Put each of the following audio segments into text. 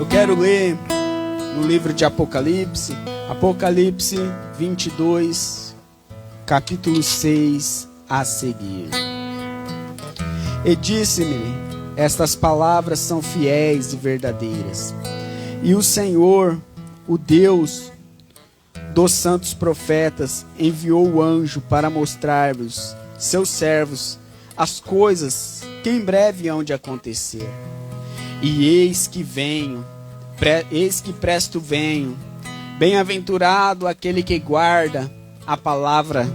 Eu quero ler no livro de Apocalipse, Apocalipse 22, capítulo 6 a seguir. E disse-me: estas palavras são fiéis e verdadeiras. E o Senhor, o Deus dos santos profetas, enviou o anjo para mostrar-vos, seus servos, as coisas que em breve hão de acontecer. E eis que presto venho. Bem-aventurado aquele que guarda a palavra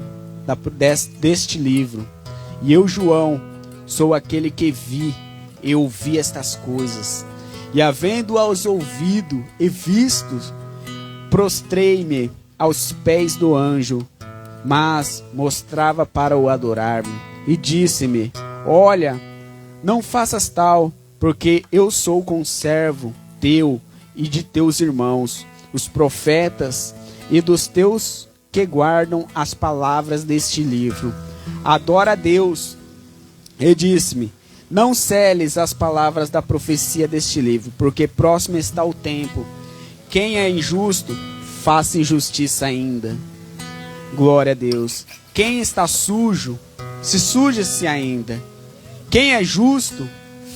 deste livro. E eu, João, sou aquele que e ouvi estas coisas. E havendo-as ouvido e visto, prostrei-me aos pés do anjo, mas mostrava para o adorar-me. E disse-me: olha, não faças tal, porque eu sou conservo teu e de teus irmãos, os profetas, e dos teus que guardam as palavras deste livro. Adora a Deus. E disse-me: não seles as palavras da profecia deste livro, porque próximo está o tempo. Quem é injusto, faça injustiça ainda. Glória a Deus. Quem está sujo, se suje-se ainda. Quem é justo,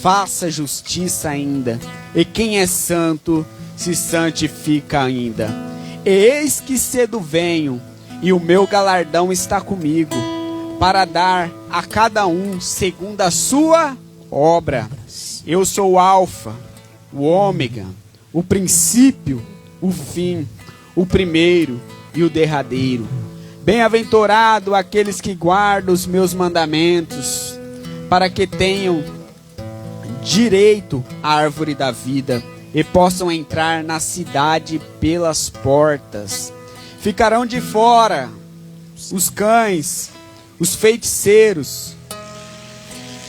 faça justiça ainda. E quem é santo, se santifica ainda. E eis que cedo venho, e o meu galardão está comigo, para dar a cada um segundo a sua obra. Eu sou o Alfa, o Ômega, o princípio, o fim, o primeiro e o derradeiro. Bem-aventurado aqueles que guardam os meus mandamentos, para que tenham direito à árvore da vida e possam entrar na cidade pelas portas. Ficarão de fora os cães, os feiticeiros,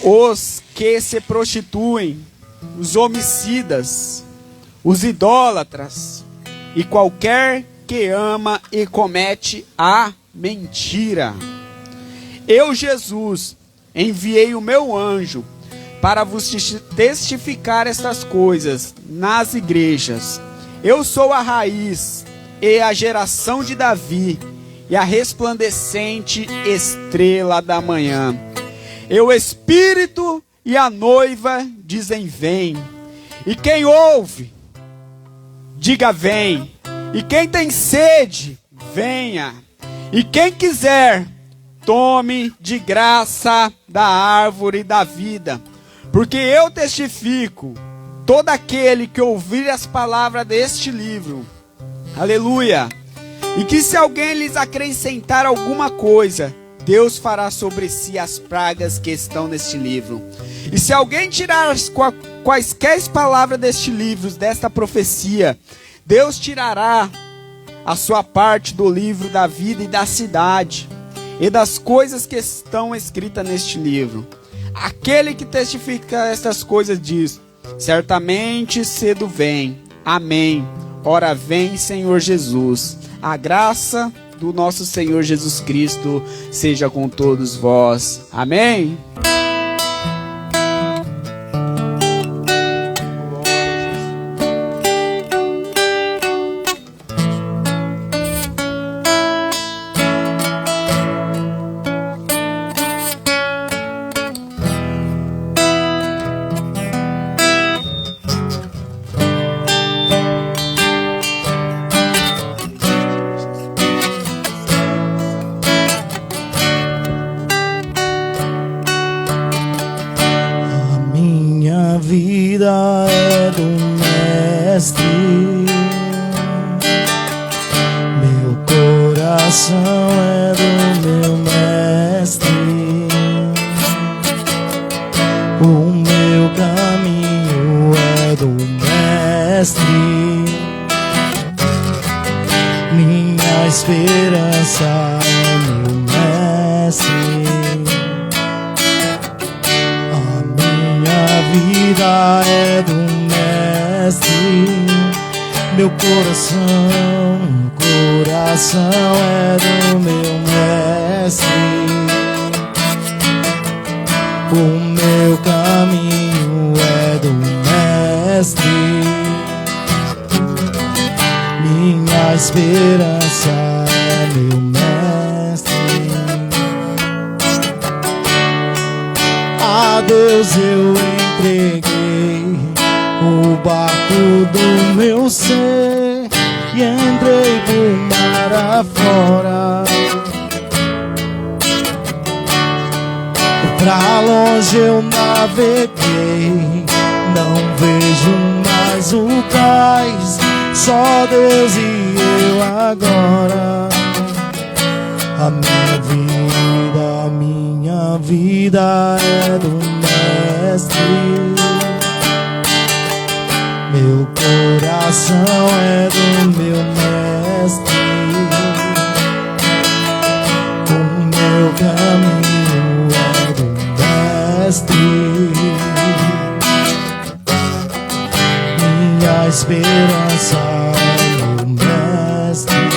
os que se prostituem, os homicidas, os idólatras e qualquer que ama e comete a mentira. Eu, Jesus, enviei o meu anjo para vos testificar estas coisas nas igrejas. Eu sou a raiz e a geração de Davi, e a resplandecente estrela da manhã. E o Espírito e a noiva dizem: vem. E quem ouve, diga: vem. E quem tem sede, venha. E quem quiser, tome de graça da árvore da vida. Porque eu testifico, todo aquele que ouvir as palavras deste livro, aleluia, e que se alguém lhes acrescentar alguma coisa, Deus fará sobre si as pragas que estão neste livro. E se alguém tirar as quaisquer palavras deste livro, desta profecia, Deus tirará a sua parte do livro da vida e da cidade, e das coisas que estão escritas neste livro. Aquele que testifica estas coisas diz: certamente cedo vem. Amém. Ora vem, Senhor Jesus. A graça do nosso Senhor Jesus Cristo seja com todos vós. Amém. vida é do Mestre, meu coração é do meu Mestre, o meu caminho é do Mestre, minha esperança é meu Mestre. Vida é do Mestre, meu coração é do meu Mestre, o meu caminho é do Mestre, esperança é meu mestre. A Deus eu entreguei o barco do meu ser e entrei pro mar afora. Pra longe eu naveguei, não vejo mais o cais, só Deus e eu agora. A minha vida é do Mestre. Meu coração é do meu Mestre. O meu caminho é do Mestre. Minha esperança é no Mestre.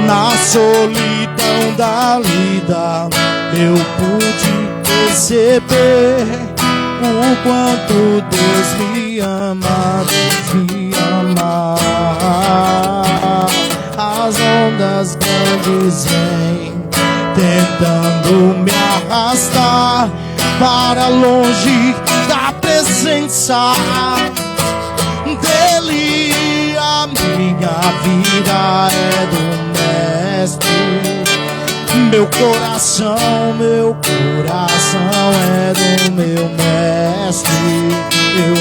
Na solidão da vida eu pude perceber o quanto Deus me ama, Deus me ama. As ondas grandes vêm tentando me arrastar para longe da presença dele. A minha vida é do Mestre. Meu coração é do meu Mestre. O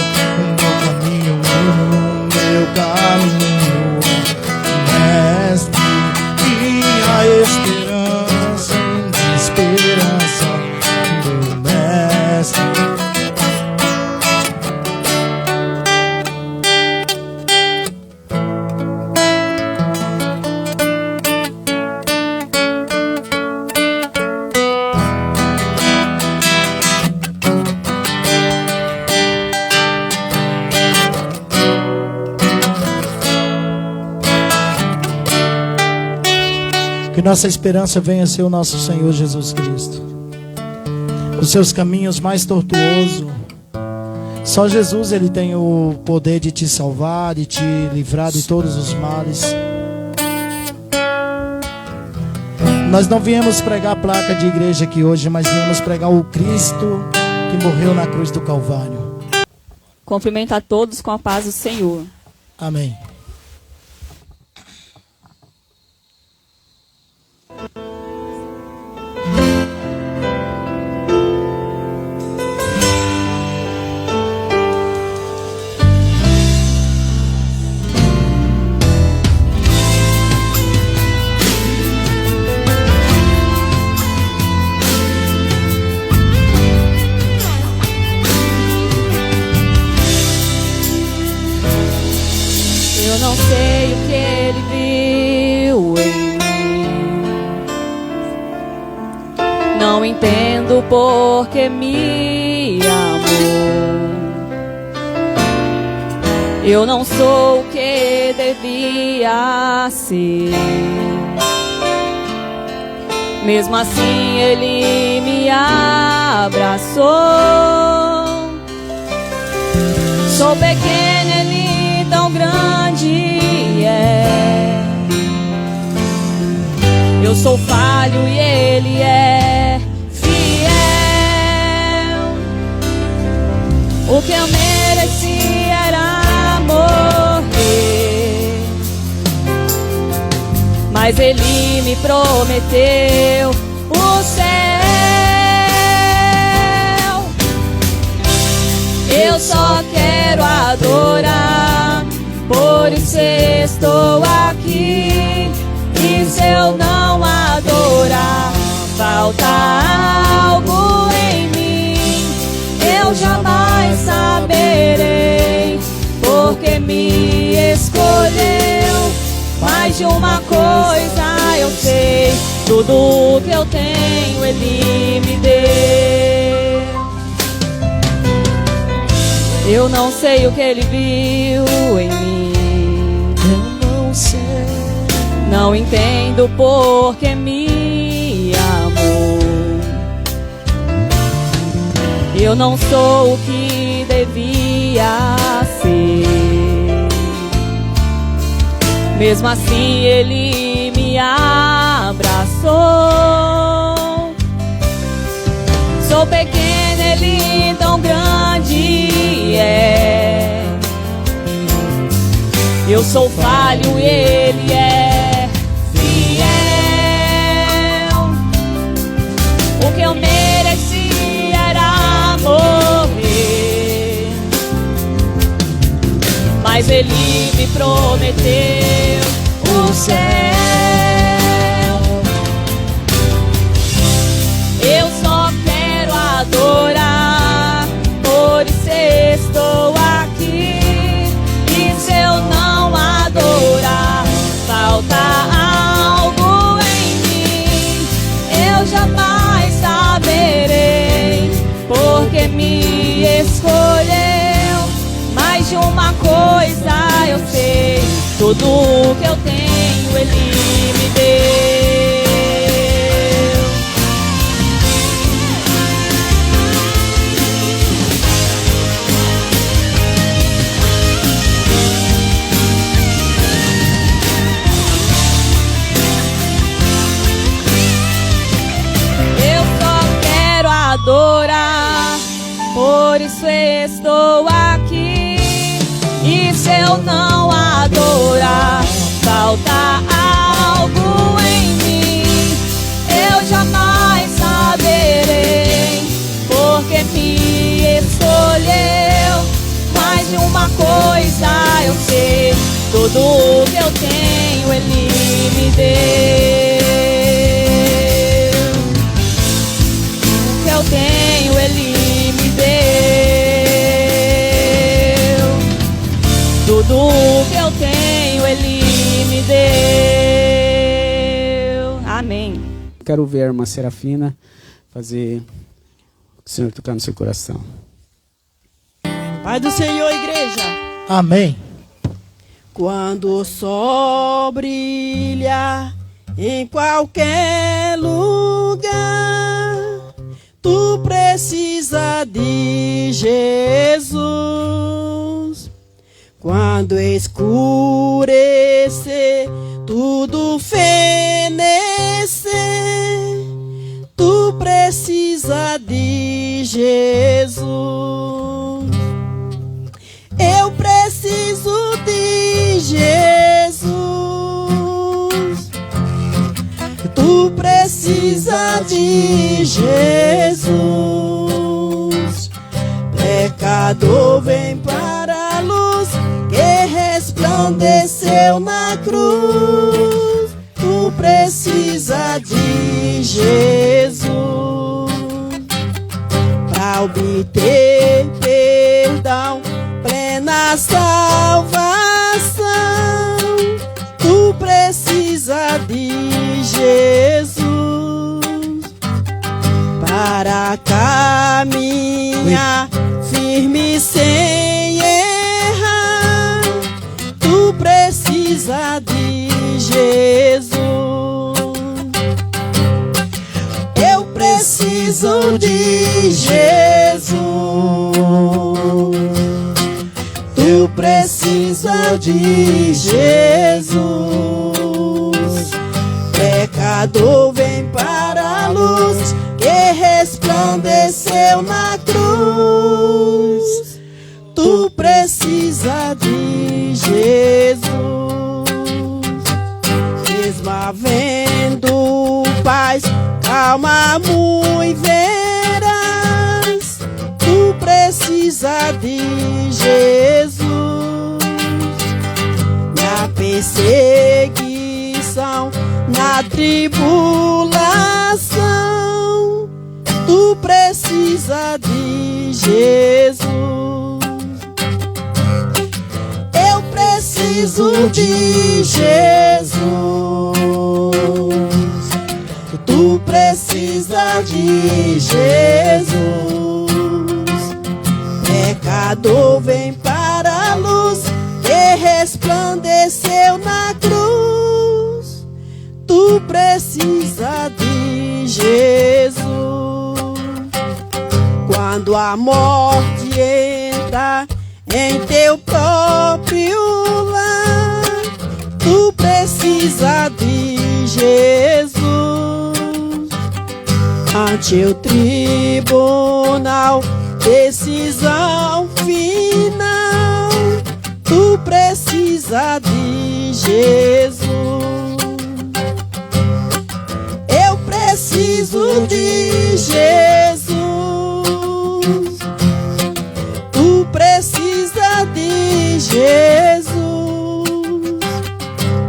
meu caminho, Mestre. Minha esperança do Mestre. Que nossa esperança venha a ser o nosso Senhor Jesus Cristo. Os seus caminhos mais tortuosos, só Jesus ele tem o poder de te salvar, de te livrar de todos os males. Nós não viemos pregar a placa de igreja aqui hoje, mas viemos pregar o Cristo que morreu na cruz do Calvário. Cumprimento a todos com a paz do Senhor. Amém. Eu não sei o que ele viu em mim, não entendo por que me amou. Eu não sou o que devia ser, mesmo assim ele me abraçou. Sou pequeno, ele tão grande é. Eu sou falho e ele é fiel. O que eu mereci era morrer, mas ele me prometeu o céu. Eu só quero adorar, por isso estou aqui. E se eu não adorar, falta algo em mim. Eu jamais saberei porque me escolheu. Mais de uma coisa eu sei, tudo que eu tenho ele me deu. Eu não sei o que ele viu em mim, Eu não sei. não entendo por que me amou. Eu não sou o que devia ser, Mesmo assim ele me abraçou. Sou pequeno, ele tão grande é. Eu sou falho e ele é fiel. O que eu mereci era morrer, mas ele me prometeu o céu. Eu só quero adorar, por isso estou aqui. E se eu não adorar, falta algo em mim. Eu jamais saberei porque me escolheu. Mais de uma coisa eu sei, tudo o que eu tenho ele me deu. Eu só quero adorar, por isso estou aqui. E se eu não adorar, falta algo em mim. Eu jamais saberei porque me escolheu. Mais de uma coisa eu sei, tudo o que eu tenho ele me deu. O que eu tenho ele me deu. Tudo o que eu tenho ele me deu. Amém. Quero ver a irmã Serafina fazer o Senhor tocar no seu coração. Pai do Senhor, igreja. Amém. Quando o sol brilha em qualquer lugar, tu precisa de Jesus. Quando escurecer, tudo fenecer, tu precisa de Jesus. Eu preciso de Jesus. Tu precisa de Jesus. Pecador, vem para a luz que resplandeceu na cruz. Tu precisa de Jesus para obter perdão, plena salvação. Tu precisa de Jesus para caminhar firme sem errar. Tu precisa de Jesus. Eu preciso de Jesus. Tu precisa de Jesus. Pecador, vem para a luz que resplandeceu na cruz. Tu precisa de Jesus. Mesmo havendo paz, calma muito verás. Tu precisa de Jesus. Na perseguição, na tribulação, tu precisa de Jesus. Eu preciso de Jesus. Tu precisa de Jesus. Pecador, vem para a luz que resplandeceu na cruz. Tu precisa de Jesus. Quando a morte entra em teu próprio lar, tu tu precisa de Jesus. Ante o tribunal, decisão final, tu precisa de Jesus. Eu preciso de Jesus. Tu precisa de Jesus.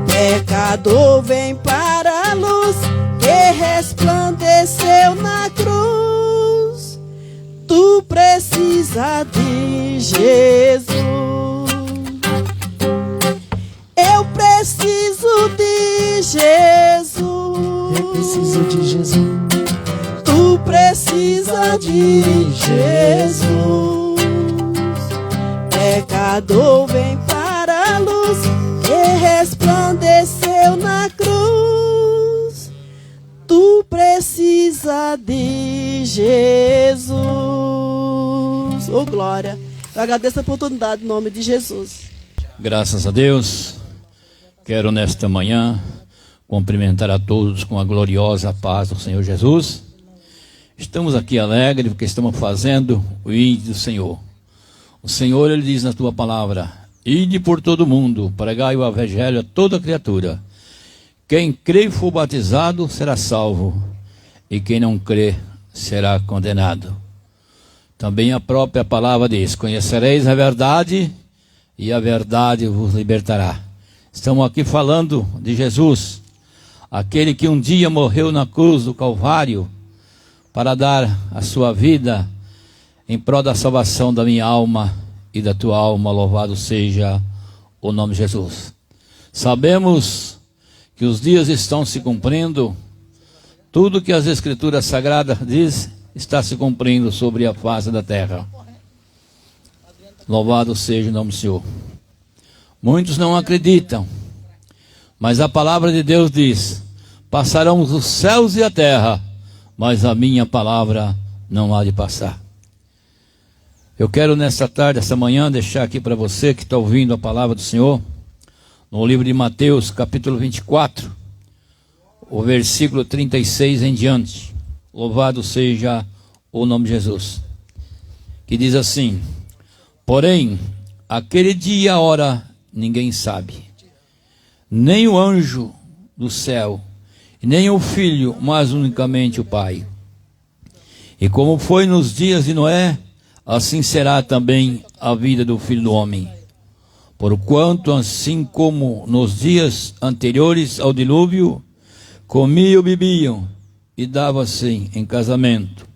Pecador, vem para a luz que resplandeceu na cruz. Tu precisa de Jesus. Eu preciso de Jesus. Eu preciso de Jesus. Tu precisa de Jesus. Pecador, vem para a luz que resplandeceu na cruz. Tu precisa de Jesus. Oh, glória. Eu agradeço a oportunidade em nome de Jesus. Graças a Deus. Quero nesta manhã cumprimentar a todos com a gloriosa paz do Senhor Jesus. Estamos aqui alegres porque estamos fazendo o ide do Senhor. O Senhor, Ele diz na tua palavra: ide por todo o mundo, pregai o evangelho a toda criatura. Quem crê e for batizado será salvo, e quem não crê será condenado. Também a própria palavra diz: conhecereis a verdade, e a verdade vos libertará. Estamos aqui falando de Jesus, aquele que um dia morreu na cruz do Calvário para dar a sua vida em prol da salvação da minha alma e da tua alma. Louvado seja o nome de Jesus. Sabemos que os dias estão se cumprindo. Tudo que as Escrituras Sagradas diz está se cumprindo sobre a face da terra. Louvado seja o nome do Senhor. Muitos não acreditam, mas a palavra de Deus diz: passarão os céus e a terra, mas a minha palavra não há de passar. Eu quero nesta tarde, esta manhã, deixar aqui para você que está ouvindo a palavra do Senhor, no livro de Mateus, capítulo 24, o versículo 36 em diante. Louvado seja o nome de Jesus. Que diz assim: porém, aquele dia e a hora ninguém sabe, nem o anjo do céu, nem o filho, mas unicamente o Pai. E como foi nos dias de Noé, assim será também a vida do Filho do Homem. Porquanto, assim como nos dias anteriores ao dilúvio, comiam, bebiam e davam-se em casamento,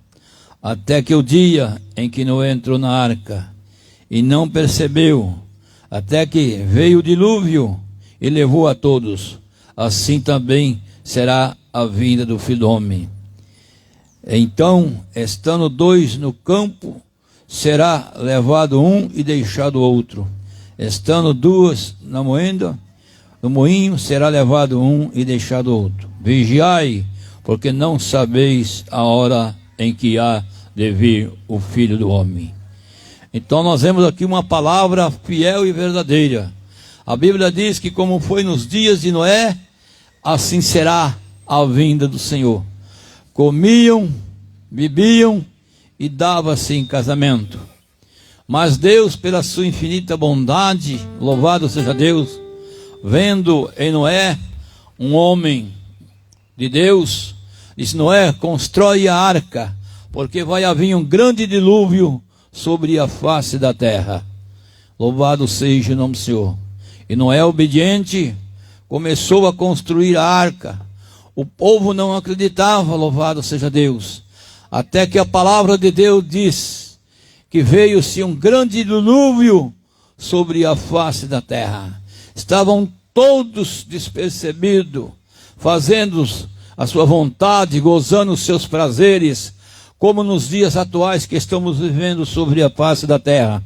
até que o dia em que Noé entrou na arca, e não percebeu, até que veio o dilúvio e levou a todos, assim também será a vinda do Filho do Homem. Então, estando dois no campo, será levado um e deixado outro. Estando duas na moenda, no moinho, será levado um e deixado outro. Vigiai, porque não sabeis a hora em que há de vir o Filho do Homem. Então nós vemos aqui uma palavra fiel e verdadeira. A Bíblia diz que como foi nos dias de Noé, assim será a vinda do Senhor. Comiam, bebiam e dava-se em casamento. Mas Deus, pela sua infinita bondade, louvado seja Deus, vendo em Noé um homem de Deus, disse: Noé, constrói a arca, porque vai haver um grande dilúvio sobre a face da terra. Louvado seja o nome do Senhor. E Noé, obediente, começou a construir a arca. O povo não acreditava, louvado seja Deus, até que a palavra de Deus diz que veio-se um grande dilúvio sobre a face da terra. Estavam todos despercebidos, fazendo a sua vontade, gozando os seus prazeres, como nos dias atuais que estamos vivendo sobre a face da terra.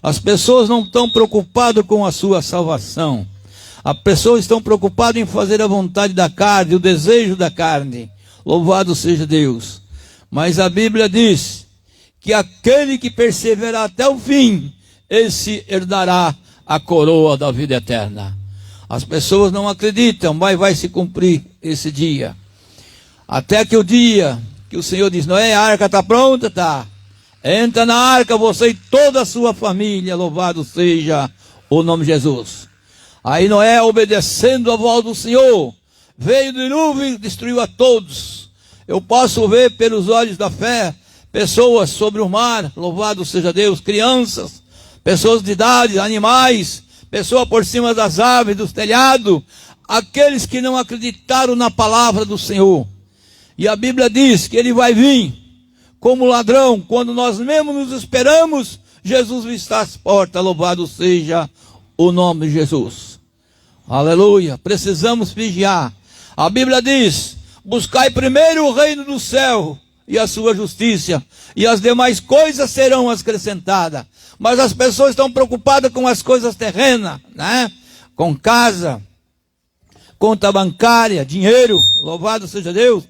As pessoas não estão preocupadas com a sua salvação. As pessoas estão preocupadas em fazer a vontade da carne, o desejo da carne. Louvado seja Deus. Mas a Bíblia diz que aquele que perseverar até o fim, esse herdará a coroa da vida eterna. As pessoas não acreditam, mas vai se cumprir esse dia. Até que o dia que o Senhor diz: Noé, a arca está pronta? Tá. Entra na arca, você e toda a sua família, louvado seja o nome de Jesus. Aí Noé, obedecendo a voz do Senhor, veio do dilúvio e destruiu a todos. Eu posso ver pelos olhos da fé pessoas sobre o mar, louvado seja Deus, crianças, pessoas de idade, animais, pessoas por cima das árvores, dos telhados, aqueles que não acreditaram na palavra do Senhor. E a Bíblia diz que ele vai vir como ladrão, quando nós mesmos nos esperamos, Jesus está às portas, louvado seja o nome de Jesus. Aleluia, precisamos vigiar. A Bíblia diz: buscai primeiro o reino do céu e a sua justiça, e as demais coisas serão acrescentadas. Mas as pessoas estão preocupadas com as coisas terrenas, né? Com casa, conta bancária, dinheiro, louvado seja Deus.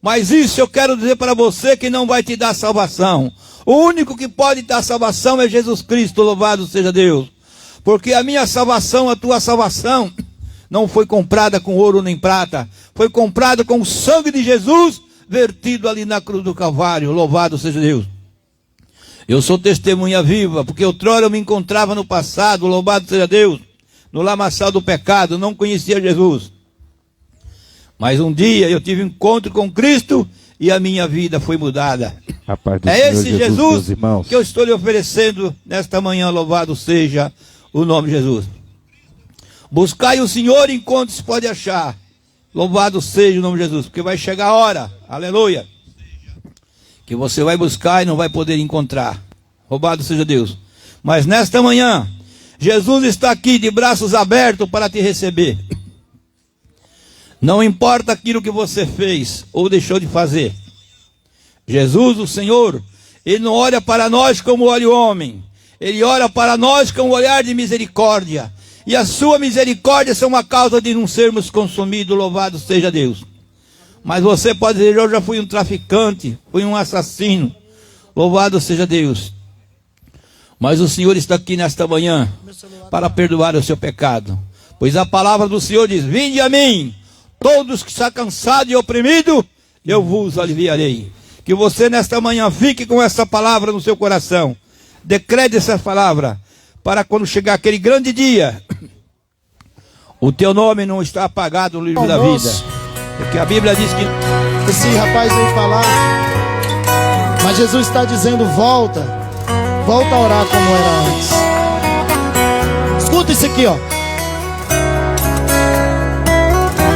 Mas isso eu quero dizer para você que não vai te dar salvação. O único que pode dar salvação é Jesus Cristo, louvado seja Deus. Porque a minha salvação, a tua salvação, não foi comprada com ouro nem prata. Foi comprada com o sangue de Jesus, vertido ali na cruz do Calvário, louvado seja Deus. Eu sou testemunha viva, porque outrora eu me encontrava no passado, louvado seja Deus, no lamaçal do pecado, não conhecia Jesus. Mas um dia eu tive um encontro com Cristo e a minha vida foi mudada. É esse Jesus que eu estou lhe oferecendo nesta manhã, louvado seja o nome de Jesus. Buscai o Senhor enquanto se pode achar. Louvado seja o nome de Jesus, porque vai chegar a hora, aleluia, que você vai buscar e não vai poder encontrar. Louvado seja Deus. Mas nesta manhã, Jesus está aqui de braços abertos para te receber. Não importa aquilo que você fez ou deixou de fazer. Jesus, o Senhor, Ele não olha para nós como olha o homem. Ele olha para nós com um olhar de misericórdia. E a sua misericórdia é uma causa de não sermos consumidos, louvado seja Deus. Mas você pode dizer: eu já fui um traficante, fui um assassino. Louvado seja Deus. Mas o Senhor está aqui nesta manhã para perdoar o seu pecado. Pois a palavra do Senhor diz: vinde a mim, todos que estão cansados e oprimidos, eu vos aliviarei. Que você nesta manhã fique com essa palavra no seu coração. Decrete essa palavra, para quando chegar aquele grande dia, o teu nome não está apagado no livro da vida. Porque a Bíblia diz que esse rapaz veio falar, mas Jesus está dizendo: volta a orar como era antes. Escuta isso aqui, ó.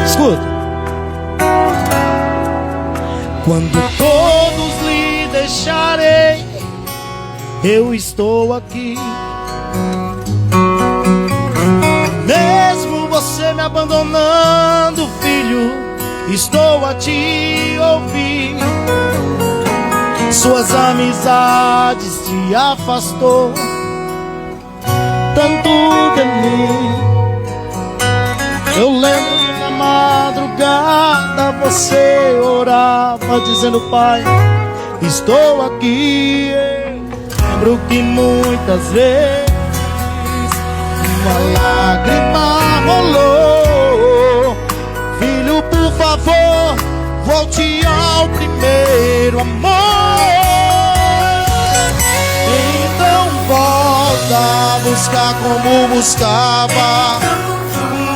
Escuta. Quando todos lhe deixarem, eu estou aqui. Mesmo você me abandonando, filho, estou a te ouvir. Suas amizades te afastou tanto de mim. Eu lembro que na madrugada você orava dizendo: Pai, estou aqui. Lembro que muitas vezes uma lágrima rolou. Filho, por favor, volte ao primeiro amor. Então volta a buscar como buscava,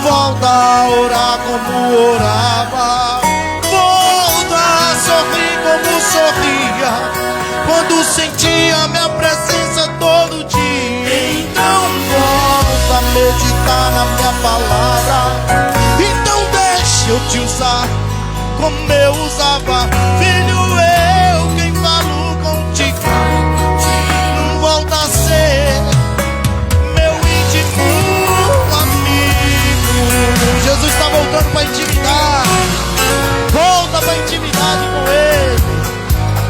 volta a orar como orava, volta a sorrir como sorria quando sentia minha presença todo dia. Então volta a meditar na minha palavra. Então deixa eu te usar como eu usava. Filho, eu quem falo contigo. Volta a ser meu íntimo amigo. Jesus está voltando para a intimidade. Volta para a intimidade com Ele.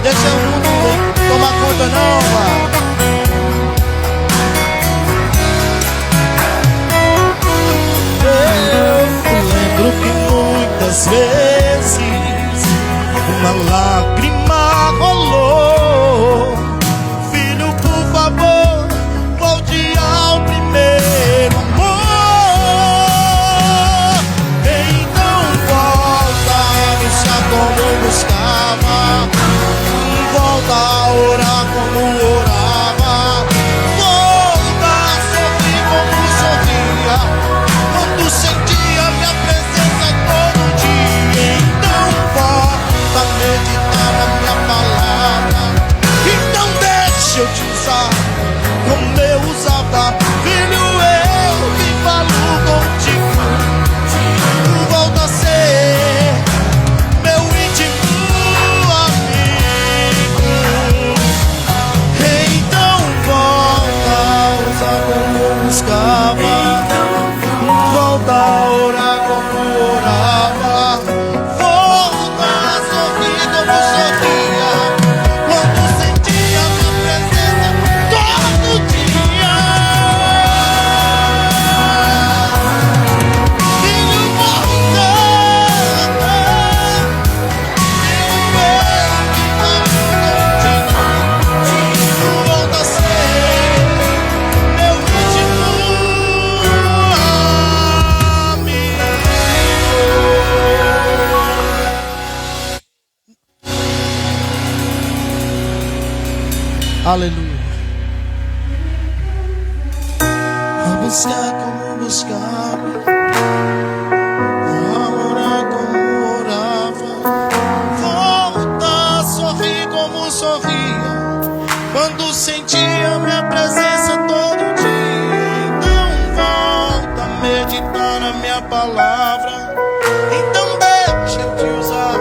Deixa o mundo tomar conta não, pai. Eu lembro que muitas vezes uma buscava, volta a orar como orava, volta a sorrir como sorria, quando sentia minha presença todo dia. Filho, volta, volta a ser meu último amigo. Aleluia. A buscar como buscava, a orar como orava, volta a sorrir como sorria, quando sentia minha presença todo dia. Então volta a meditar na minha palavra, então deixa eu te usar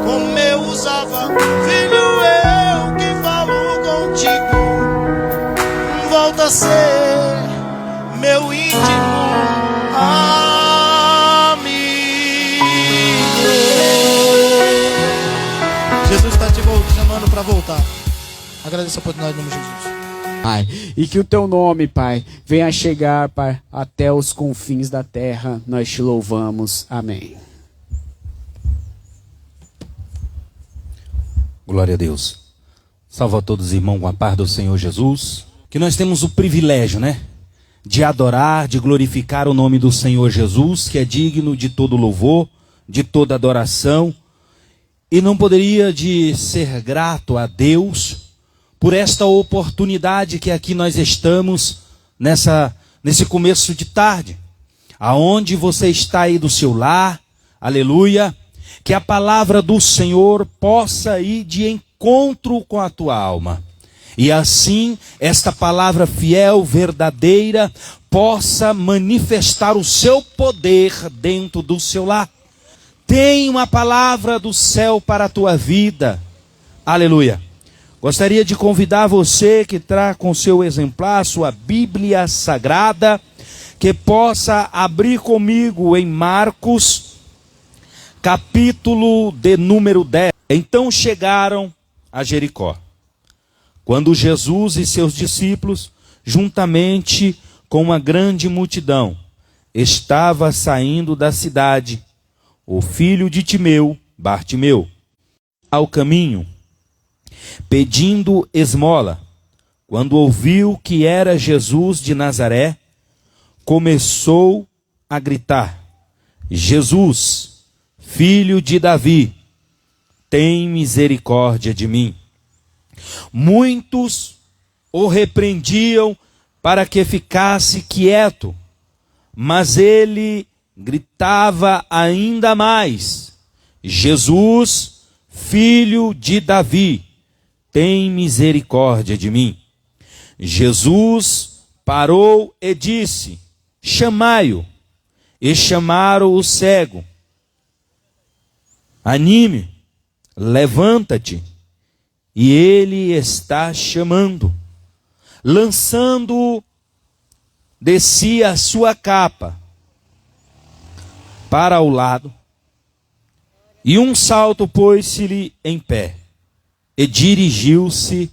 como eu usava. Filho, eu que falo contigo, volta a ser meu íntimo amigo. Jesus está te chamando para voltar. Agradeço a oportunidade em nome de Jesus. Pai, e que o teu nome, Pai, venha chegar, Pai, até os confins da terra. Nós te louvamos. Amém. Glória a Deus. Salva a todos os irmãos com a paz do Senhor Jesus. Que nós temos o privilégio, né? De adorar, de glorificar o nome do Senhor Jesus, que é digno de todo louvor, de toda adoração. E não poderia de ser grato a Deus por esta oportunidade que aqui nós estamos nesse começo de tarde. Aonde você está aí do seu lar, aleluia, que a palavra do Senhor possa ir de encontro com a tua alma. E assim, esta palavra fiel, verdadeira, possa manifestar o seu poder dentro do seu lar. Tem uma palavra do céu para a tua vida. Aleluia. Gostaria de convidar você que traz com seu exemplar sua Bíblia Sagrada, que possa abrir comigo em Marcos, capítulo de número 10. Então chegaram a Jericó, quando Jesus e seus discípulos, juntamente com uma grande multidão, estava saindo da cidade, o filho de Timeu, Bartimeu, ao caminho, pedindo esmola. Quando ouviu que era Jesus de Nazaré, começou a gritar: Jesus, filho de Davi, tem misericórdia de mim. Muitos o repreendiam para que ficasse quieto, mas ele gritava ainda mais: Jesus, filho de Davi, tem misericórdia de mim. Jesus parou e disse: chamai-o. E chamaram o cego. Anime, levanta-te. E ele está chamando, lançando de si a sua capa para o lado, e um salto pôs-se-lhe em pé, e dirigiu-se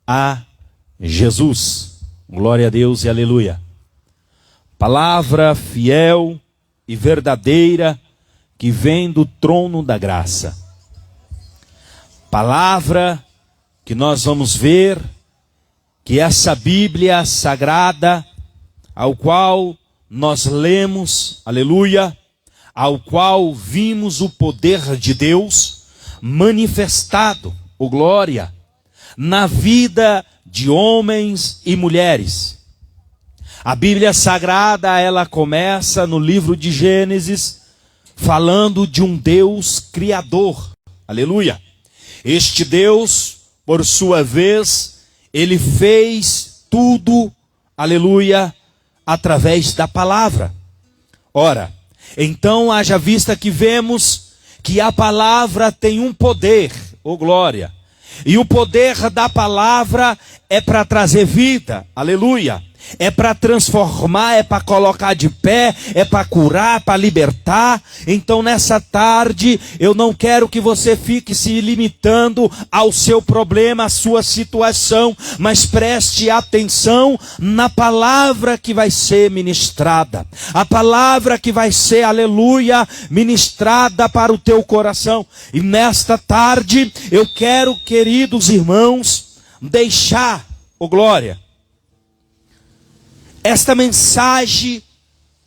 a Jesus. Glória a Deus e aleluia. Palavra fiel e verdadeira que vem do trono da graça. Palavra que nós vamos ver que essa Bíblia Sagrada, ao qual nós lemos, aleluia, ao qual vimos o poder de Deus manifestado, o glória, na vida de homens e mulheres. A Bíblia Sagrada, ela começa no livro de Gênesis, falando de um Deus criador, aleluia. Este Deus, por sua vez, ele fez tudo, aleluia, através da palavra. Ora, então haja vista que vemos que a palavra tem um poder, ô glória. E o poder da palavra é para trazer vida, aleluia. é para transformar, é para colocar de pé, é para curar, para libertar. Então nessa tarde eu não quero que você fique se limitando ao seu problema, à sua situação, mas preste atenção na palavra que vai ser ministrada, a palavra que vai ser, aleluia, ministrada para o teu coração. E nesta tarde eu quero, queridos irmãos, deixar, glória, esta mensagem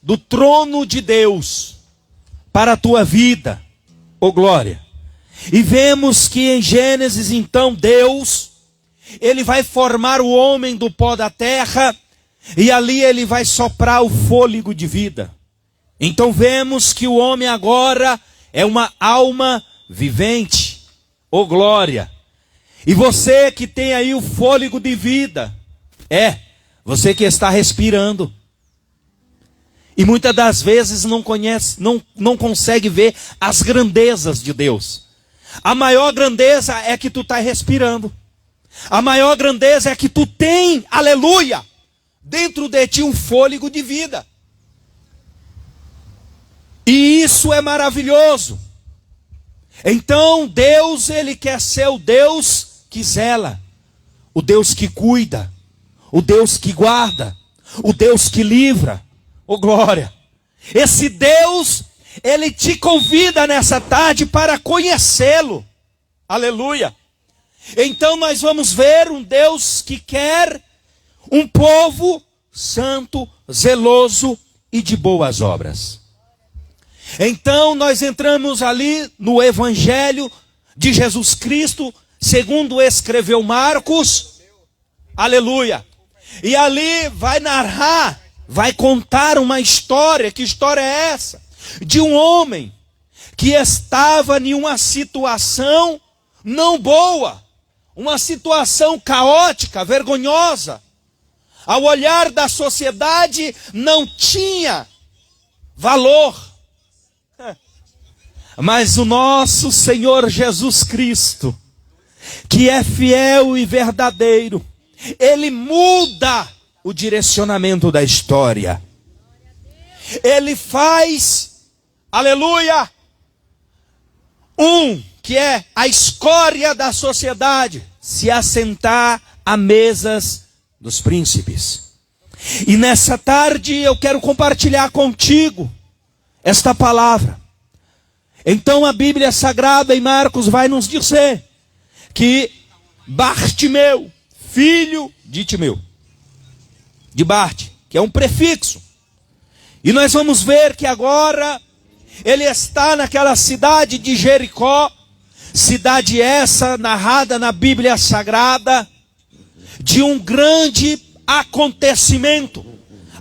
do trono de Deus para a tua vida, glória. E vemos que em Gênesis, então, Deus, ele vai formar o homem do pó da terra, e ali ele vai soprar o fôlego de vida. Então vemos que o homem agora é uma alma vivente, glória. E você que tem aí o fôlego de vida, você que está respirando. E muitas das vezes não conhece, não consegue ver as grandezas de Deus. A maior grandeza é que tu está respirando. A maior grandeza é que tu tem, aleluia, dentro de ti um fôlego de vida. E isso é maravilhoso. Então Deus, ele quer ser o Deus que zela, o Deus que cuida, o Deus que guarda, o Deus que livra, glória. Esse Deus, ele te convida nessa tarde para conhecê-lo, aleluia. Então nós vamos ver um Deus que quer um povo santo, zeloso e de boas obras. Então nós entramos ali no Evangelho de Jesus Cristo, segundo escreveu Marcos, aleluia. E ali vai narrar, vai contar uma história. Que história é essa? De um homem que estava em uma situação não boa, uma situação caótica, vergonhosa. Ao olhar da sociedade não tinha valor. Mas o nosso Senhor Jesus Cristo, que é fiel e verdadeiro, ele muda o direcionamento da história. Ele faz, aleluia, que é a escória da sociedade, se assentar à mesas dos príncipes. E nessa tarde eu quero compartilhar contigo esta palavra. Então a Bíblia Sagrada em Marcos vai nos dizer que Bartimeu, filho de Timeu, de Bart, que é um prefixo. E nós vamos ver que agora ele está naquela cidade de Jericó, cidade essa narrada na Bíblia Sagrada, de um grande acontecimento.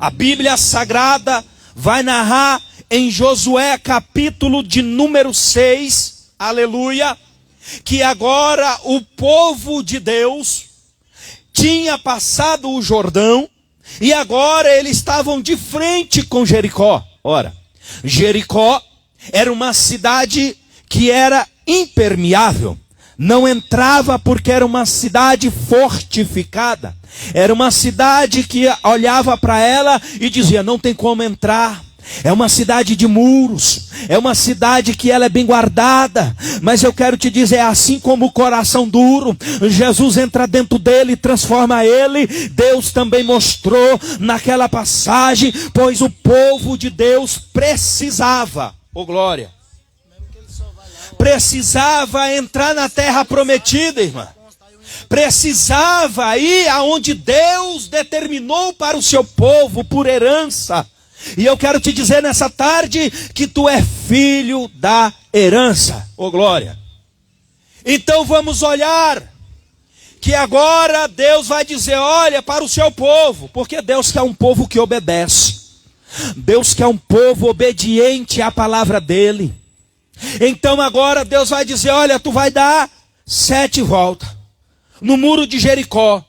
A Bíblia Sagrada vai narrar em Josué capítulo de número 6, aleluia, que agora o povo de Deus tinha passado o Jordão e agora eles estavam de frente com Jericó. Ora, Jericó era uma cidade que era impermeável, não entrava porque era uma cidade fortificada, era uma cidade que olhava para ela e dizia, não tem como entrar. É uma cidade de muros, é uma cidade que ela é bem guardada, mas eu quero te dizer, assim como o coração duro, Jesus entra dentro dele e transforma ele. Deus também mostrou naquela passagem, pois o povo de Deus precisava, glória, precisava entrar na terra prometida, irmã. Precisava ir aonde Deus determinou para o seu povo por herança. E eu quero te dizer nessa tarde que tu é filho da herança, glória. Então vamos olhar que agora Deus vai dizer, olha para o seu povo, porque Deus quer um povo que obedece. Deus quer um povo obediente à palavra dele. Então agora Deus vai dizer, olha, tu vai dar 7 voltas no muro de Jericó.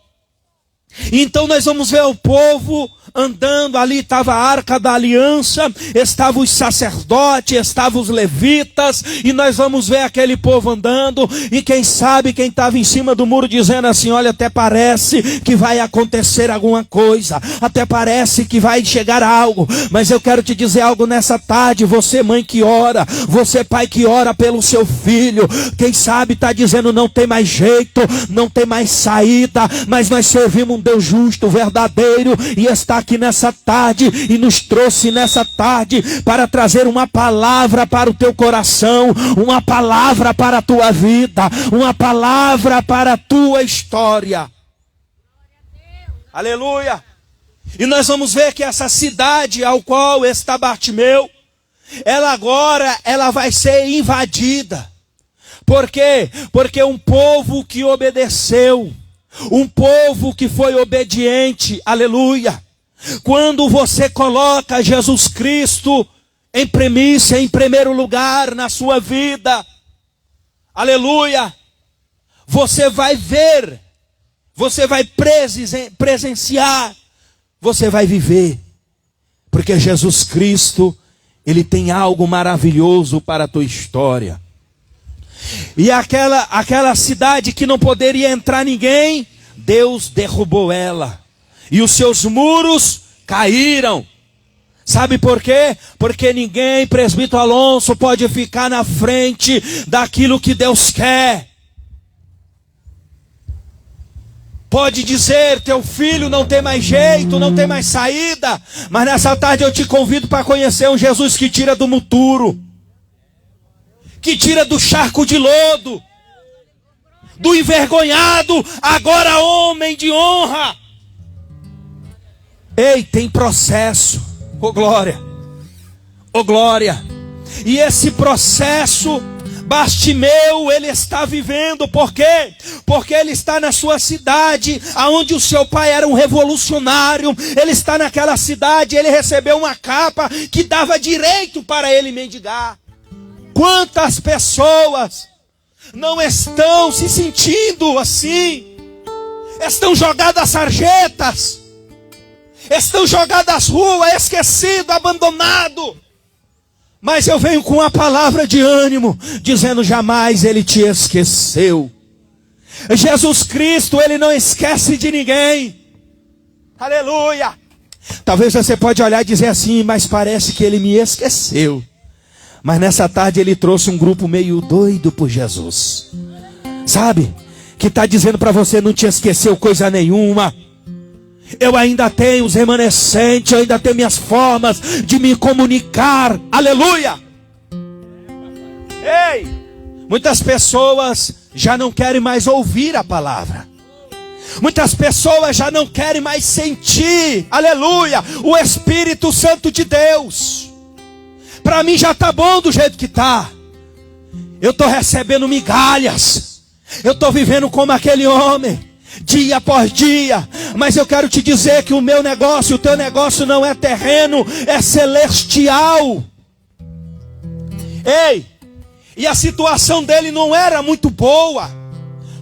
Então nós vamos ver o povo andando, ali estava a Arca da Aliança, estavam os sacerdotes, estavam os levitas, e nós vamos ver aquele povo andando, e quem sabe quem estava em cima do muro dizendo assim: olha, até parece que vai acontecer alguma coisa, até parece que vai chegar algo, mas eu quero te dizer algo nessa tarde, você mãe que ora, você pai que ora pelo seu filho, quem sabe está dizendo não tem mais jeito, não tem mais saída, mas nós servimos um Deus justo, verdadeiro, e está aqui nessa tarde, e nos trouxe nessa tarde para trazer uma palavra para o teu coração, uma palavra para a tua vida, uma palavra para a tua história. Aleluia! E nós vamos ver que essa cidade ao qual está Bartimeu, ela vai ser invadida. Por quê? Porque um povo que obedeceu, um povo que foi obediente, aleluia. Quando você coloca Jesus Cristo em premissa, em primeiro lugar na sua vida, aleluia, você vai ver, você vai presenciar, você vai viver, porque Jesus Cristo, Ele tem algo maravilhoso para a tua história. E aquela cidade que não poderia entrar ninguém, Deus derrubou ela, e os seus muros caíram. Sabe por quê? Porque ninguém, presbítero Alonso, pode ficar na frente daquilo que Deus quer. Pode dizer, teu filho não tem mais jeito, não tem mais saída, mas nessa tarde eu te convido para conhecer um Jesus que tira do muturo, que tira do charco de lodo, do envergonhado, agora homem de honra. Ei, tem processo, ô glória, ô glória. E esse processo, Bartimeu, ele está vivendo, por quê? Porque ele está na sua cidade, aonde o seu pai era um revolucionário, ele está naquela cidade, ele recebeu uma capa que dava direito para ele mendigar. Quantas pessoas não estão se sentindo assim, estão jogadas às sarjetas, estão jogadas às ruas, esquecido, abandonado. Mas eu venho com uma palavra de ânimo, dizendo: jamais Ele te esqueceu. Jesus Cristo, Ele não esquece de ninguém. Aleluia. Talvez você pode olhar e dizer assim: mas parece que Ele me esqueceu. Mas nessa tarde Ele trouxe um grupo meio doido por Jesus, sabe? Que está dizendo para você: não te esqueceu coisa nenhuma. Eu ainda tenho os remanescentes, eu ainda tenho minhas formas de me comunicar. Aleluia! Ei, muitas pessoas já não querem mais ouvir a palavra. Muitas pessoas já não querem mais sentir, aleluia, o Espírito Santo de Deus. Para mim já está bom do jeito que está. Eu estou recebendo migalhas. Eu estou vivendo como aquele homem, dia após dia. Mas eu quero te dizer que o meu negócio, o teu negócio não é terreno, é celestial. Ei, e a situação dele não era muito boa,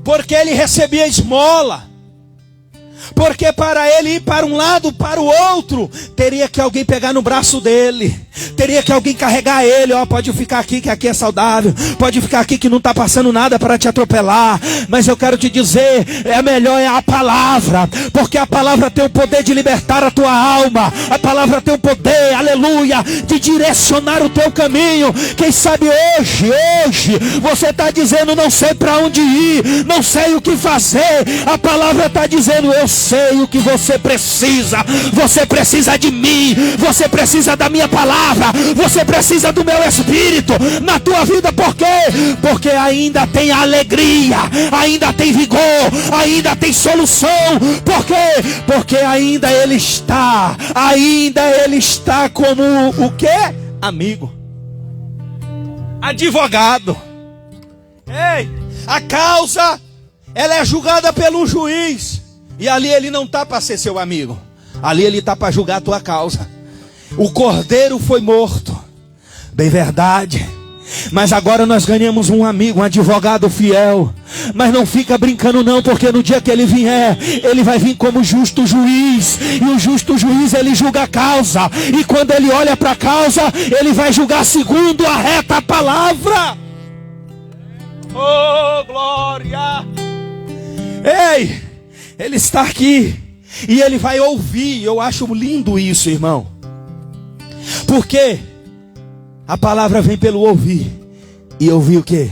porque ele recebia esmola. Porque para ele ir para um lado, para o outro, teria que alguém pegar no braço dele, teria que alguém carregar ele. Ó, pode ficar aqui que aqui é saudável, pode ficar aqui que não está passando nada para te atropelar. Mas eu quero te dizer, melhor é a palavra, porque a palavra tem o poder de libertar a tua alma. A palavra tem o poder, aleluia, de direcionar o teu caminho. Quem sabe hoje você está dizendo: não sei para onde ir, não sei o que fazer. A palavra está dizendo: eu sei o que você precisa de mim, você precisa da minha palavra, você precisa do meu Espírito na tua vida. Por quê? Porque ainda tem alegria, ainda tem vigor, ainda tem solução. Por quê? Porque ainda Ele está como o quê? Amigo, advogado. Ei, a causa, ela é julgada pelo juiz. E ali ele não está para ser seu amigo, ali ele está para julgar a tua causa. O cordeiro foi morto, bem verdade, mas agora nós ganhamos um amigo, um advogado fiel. Mas não fica brincando não, porque no dia que ele vier, ele vai vir como justo juiz. E o justo juiz, ele julga a causa. E quando ele olha para a causa, ele vai julgar segundo a reta palavra. Oh, glória! Ei, ele está aqui e ele vai ouvir. Eu acho lindo isso, irmão. Porque a palavra vem pelo ouvir. E ouvir o quê?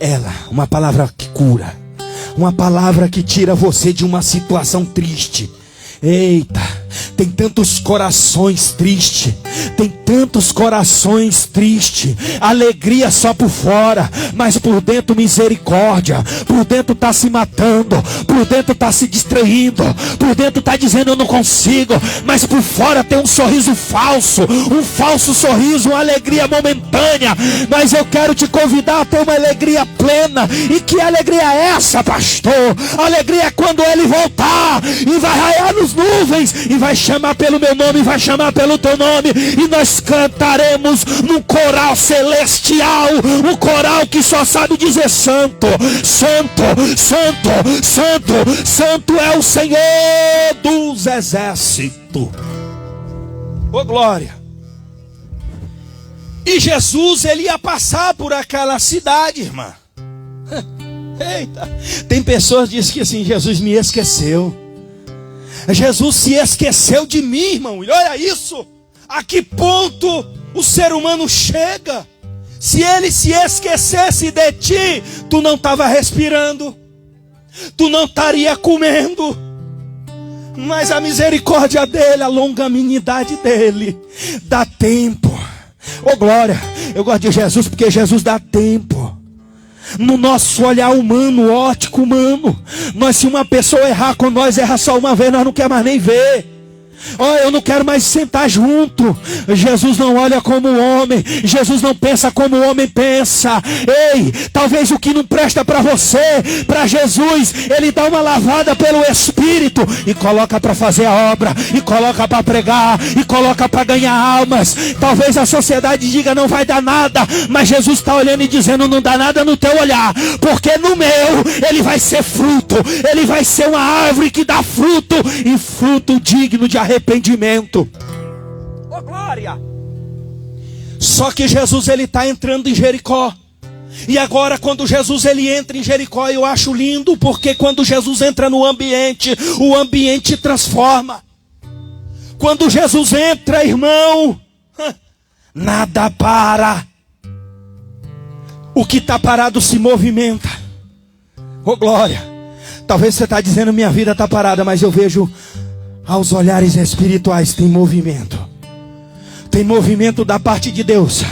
Ela, uma palavra que cura. Uma palavra que tira você de uma situação triste. Eita, tem tantos corações tristes. Tem tantos corações tristes. Alegria só por fora, mas por dentro misericórdia. Por dentro está se matando. Por dentro está se distraindo. Por dentro está dizendo eu não consigo. Mas por fora tem um sorriso falso. Um falso sorriso, uma alegria momentânea. Mas eu quero te convidar a ter uma alegria plena. E que alegria é essa, pastor? A alegria é quando ele voltar e vai raiar nos nuvens e vai chamar pelo meu nome, vai chamar pelo teu nome, e nós cantaremos num coral celestial, um coral que só sabe dizer santo, santo, santo, santo, santo é o Senhor dos exércitos. Ô glória! E Jesus, ele ia passar por aquela cidade, irmã. Eita, tem pessoas que dizem que assim, Jesus me esqueceu. Jesus se esqueceu de mim, irmão. E olha isso. A que ponto o ser humano chega? Se ele se esquecesse de ti, tu não estava respirando. Tu não estaria comendo. Mas a misericórdia dele, a longanimidade dele, dá tempo. Ô glória, eu gosto de Jesus porque Jesus dá tempo. No nosso olhar humano, ótico humano, nós, se uma pessoa errar com nós, erra só uma vez, nós não queremos mais nem ver. Eu não quero mais sentar junto. Jesus não olha como homem. Jesus não pensa como o homem pensa. Ei, talvez o que não presta para você, para Jesus, ele dá uma lavada pelo Espírito e coloca para fazer a obra, e coloca para pregar, e coloca para ganhar almas. Talvez a sociedade diga não vai dar nada, mas Jesus está olhando e dizendo não dá nada no teu olhar, porque no meu ele vai ser fruto. Ele vai ser uma árvore que dá fruto, e fruto digno de arrependimento. Oh glória! Só que Jesus, ele está entrando em Jericó. E agora quando Jesus ele entra em Jericó, eu acho lindo, porque quando Jesus entra no ambiente, o ambiente transforma. Quando Jesus entra, irmão, nada para. O que está parado se movimenta. Oh glória! Talvez você está dizendo minha vida está parada, mas eu vejo aos olhares espirituais tem movimento. Tem movimento da parte de Deus.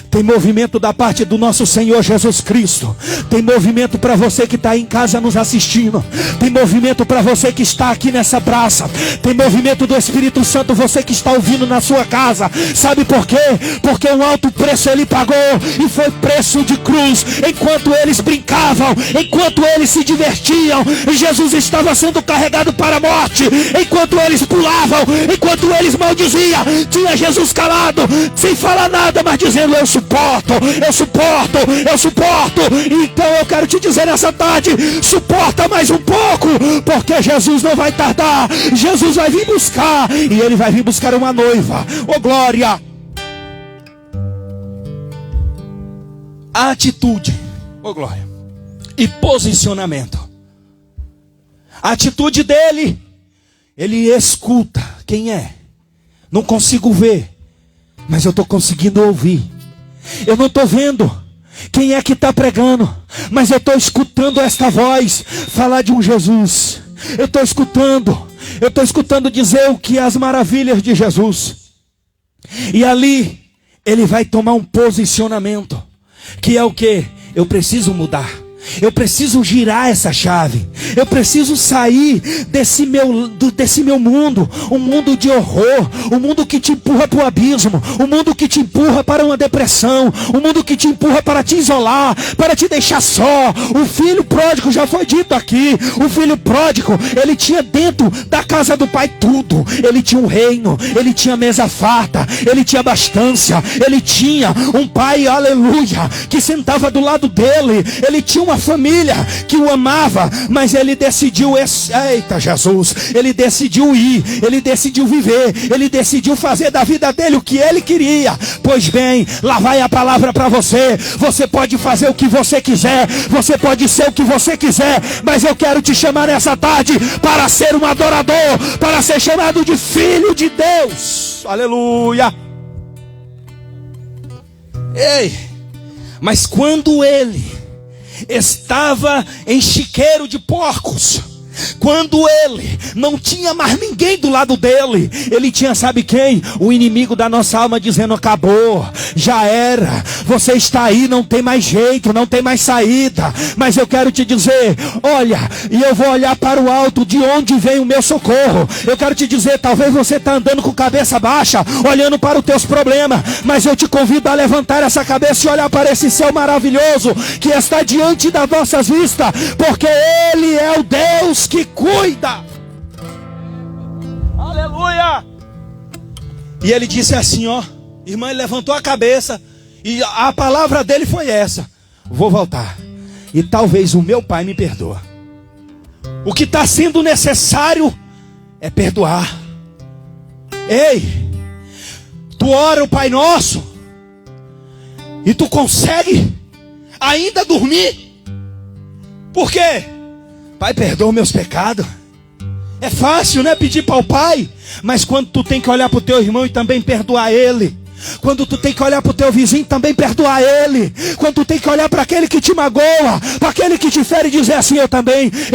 Tem movimento da parte do nosso Senhor Jesus Cristo. Tem movimento para você que está em casa nos assistindo. Tem movimento para você que está aqui nessa praça. Tem movimento do Espírito Santo, você que está ouvindo na sua casa. Sabe por quê? Porque um alto preço ele pagou, e foi preço de cruz. Enquanto eles brincavam, enquanto eles se divertiam, Jesus estava sendo carregado para a morte. Enquanto eles pulavam, enquanto eles maldiziam, tinha Jesus calado, sem falar nada, mas dizendo eu suporto, eu suporto, eu suporto. Então eu quero te dizer nessa tarde, suporta mais um pouco, porque Jesus não vai tardar. Jesus vai vir buscar, e ele vai vir buscar uma noiva. Oh glória! A atitude, oh glória, e posicionamento. A atitude dele, ele escuta. Quem é? Não consigo ver, mas eu estou conseguindo ouvir. Eu não estou vendo quem é que está pregando, mas eu estou escutando esta voz falar de um Jesus. Eu estou escutando dizer o que as maravilhas de Jesus. E ali ele vai tomar um posicionamento, que é o que? Eu preciso mudar. Eu preciso girar essa chave. Eu preciso sair desse meu mundo. Um mundo de horror. Um mundo que te empurra para o abismo. Um mundo que te empurra para uma depressão. Um mundo que te empurra para te isolar, para te deixar só. O filho pródigo, já foi dito aqui, o filho pródigo, ele tinha dentro da casa do pai tudo. Ele tinha um reino, ele tinha mesa farta, ele tinha abastança, ele tinha um pai, aleluia, que sentava do lado dele. Ele tinha uma uma família que o amava, mas ele decidiu, eita Jesus, ele decidiu ir, ele decidiu viver, ele decidiu fazer da vida dele o que ele queria. Pois bem, lá vai a palavra para você. Você pode fazer o que você quiser, você pode ser o que você quiser, mas eu quero te chamar nessa tarde para ser um adorador, para ser chamado de filho de Deus. Aleluia. Ei, mas quando ele estava em chiqueiro de porcos, quando ele não tinha mais ninguém do lado dele, ele tinha, sabe quem? O inimigo da nossa alma dizendo: acabou, já era, você está aí, não tem mais jeito, não tem mais saída. Mas eu quero te dizer, olha, e eu vou olhar para o alto, de onde vem o meu socorro. Eu quero te dizer, talvez você está andando com cabeça baixa, olhando para os teus problemas, mas eu te convido a levantar essa cabeça e olhar para esse céu maravilhoso que está diante das nossas vistas, porque ele é o Deus que cuida. Aleluia. E ele disse assim, ó, irmã, ele levantou a cabeça e a palavra dele foi essa: vou voltar e talvez o meu pai me perdoe. O que está sendo necessário é perdoar. Ei, tu ora o Pai Nosso e tu consegue ainda dormir? Por quê? Pai, perdoa meus pecados. É fácil, né, pedir para o Pai? Mas quando tu tem que olhar para o teu irmão e também perdoar ele, quando tu tem que olhar para o teu vizinho também perdoar ele, quando tu tem que olhar para aquele que te magoa, para aquele que te fere, e dizer assim: eu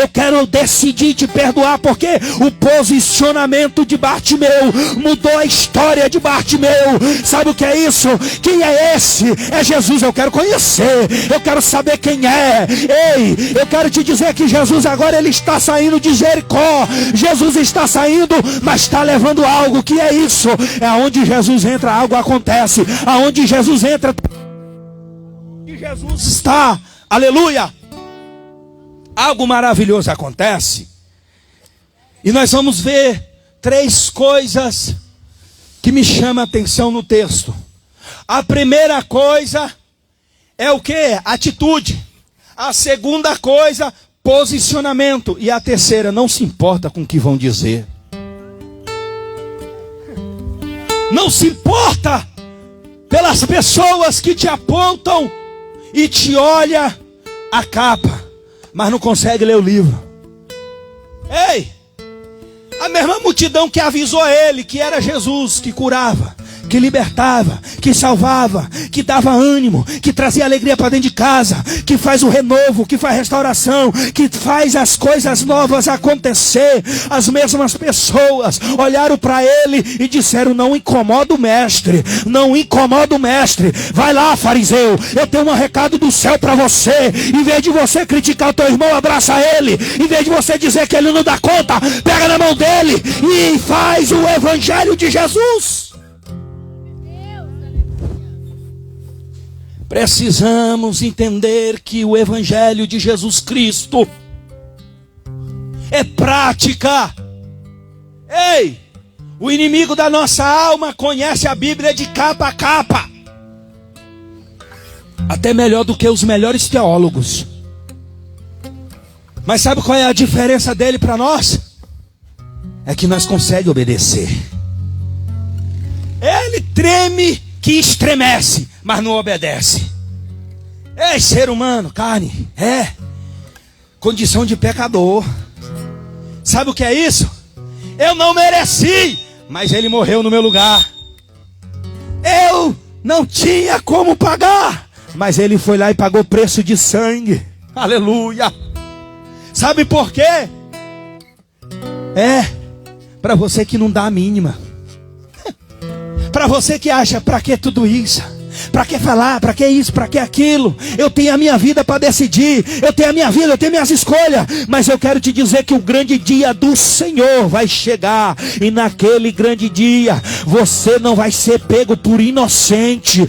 quero decidir te perdoar, porque o posicionamento de Bartimeu mudou a história de Bartimeu. Sabe o que é isso? Quem é esse? É Jesus. Eu quero conhecer, eu quero saber quem é. Ei, eu quero te dizer que Jesus agora ele está saindo de Jericó. Jesus está saindo, mas está levando algo. Que é isso? É onde Jesus entra, algo acontece. Aonde Jesus entra, e Jesus está, aleluia, algo maravilhoso acontece. E nós vamos ver 3 coisas que me chamam a atenção no texto. A primeira coisa é o que? Atitude. A segunda coisa, posicionamento. E a terceira, não se importa com o que vão dizer. Não se importa pelas pessoas que te apontam e te olha a capa, mas não consegue ler o livro. Ei, a mesma multidão que avisou ele que era Jesus, que curava, que libertava, que salvava, que dava ânimo, que trazia alegria para dentro de casa, que faz o renovo, que faz restauração, que faz as coisas novas acontecer. As mesmas pessoas olharam para ele e disseram: não incomoda o mestre, não incomoda o mestre. Vai lá, fariseu, eu tenho um recado do céu para você. Em vez de você criticar o teu irmão, abraça ele. Em vez de você dizer que ele não dá conta, pega na mão dele e faz o evangelho de Jesus. Precisamos entender que o evangelho de Jesus Cristo é prática. Ei, o inimigo da nossa alma conhece a Bíblia de capa a capa, até melhor do que os melhores teólogos. Mas sabe qual é a diferença dele para nós? É que nós conseguimos obedecer. Ele treme que estremece, mas não obedece. É ser humano, carne, é condição de pecador. Sabe o que é isso? Eu não mereci, mas ele morreu no meu lugar. Eu não tinha como pagar, mas ele foi lá e pagou preço de sangue. Aleluia. Sabe por quê? É para você que não dá a mínima. Para você que acha, para que tudo isso? Para que falar? Para que isso? Para que aquilo? Eu tenho a minha vida para decidir. Eu tenho a minha vida, eu tenho minhas escolhas. Mas eu quero te dizer que o grande dia do Senhor vai chegar. E naquele grande dia, você não vai ser pego por inocente.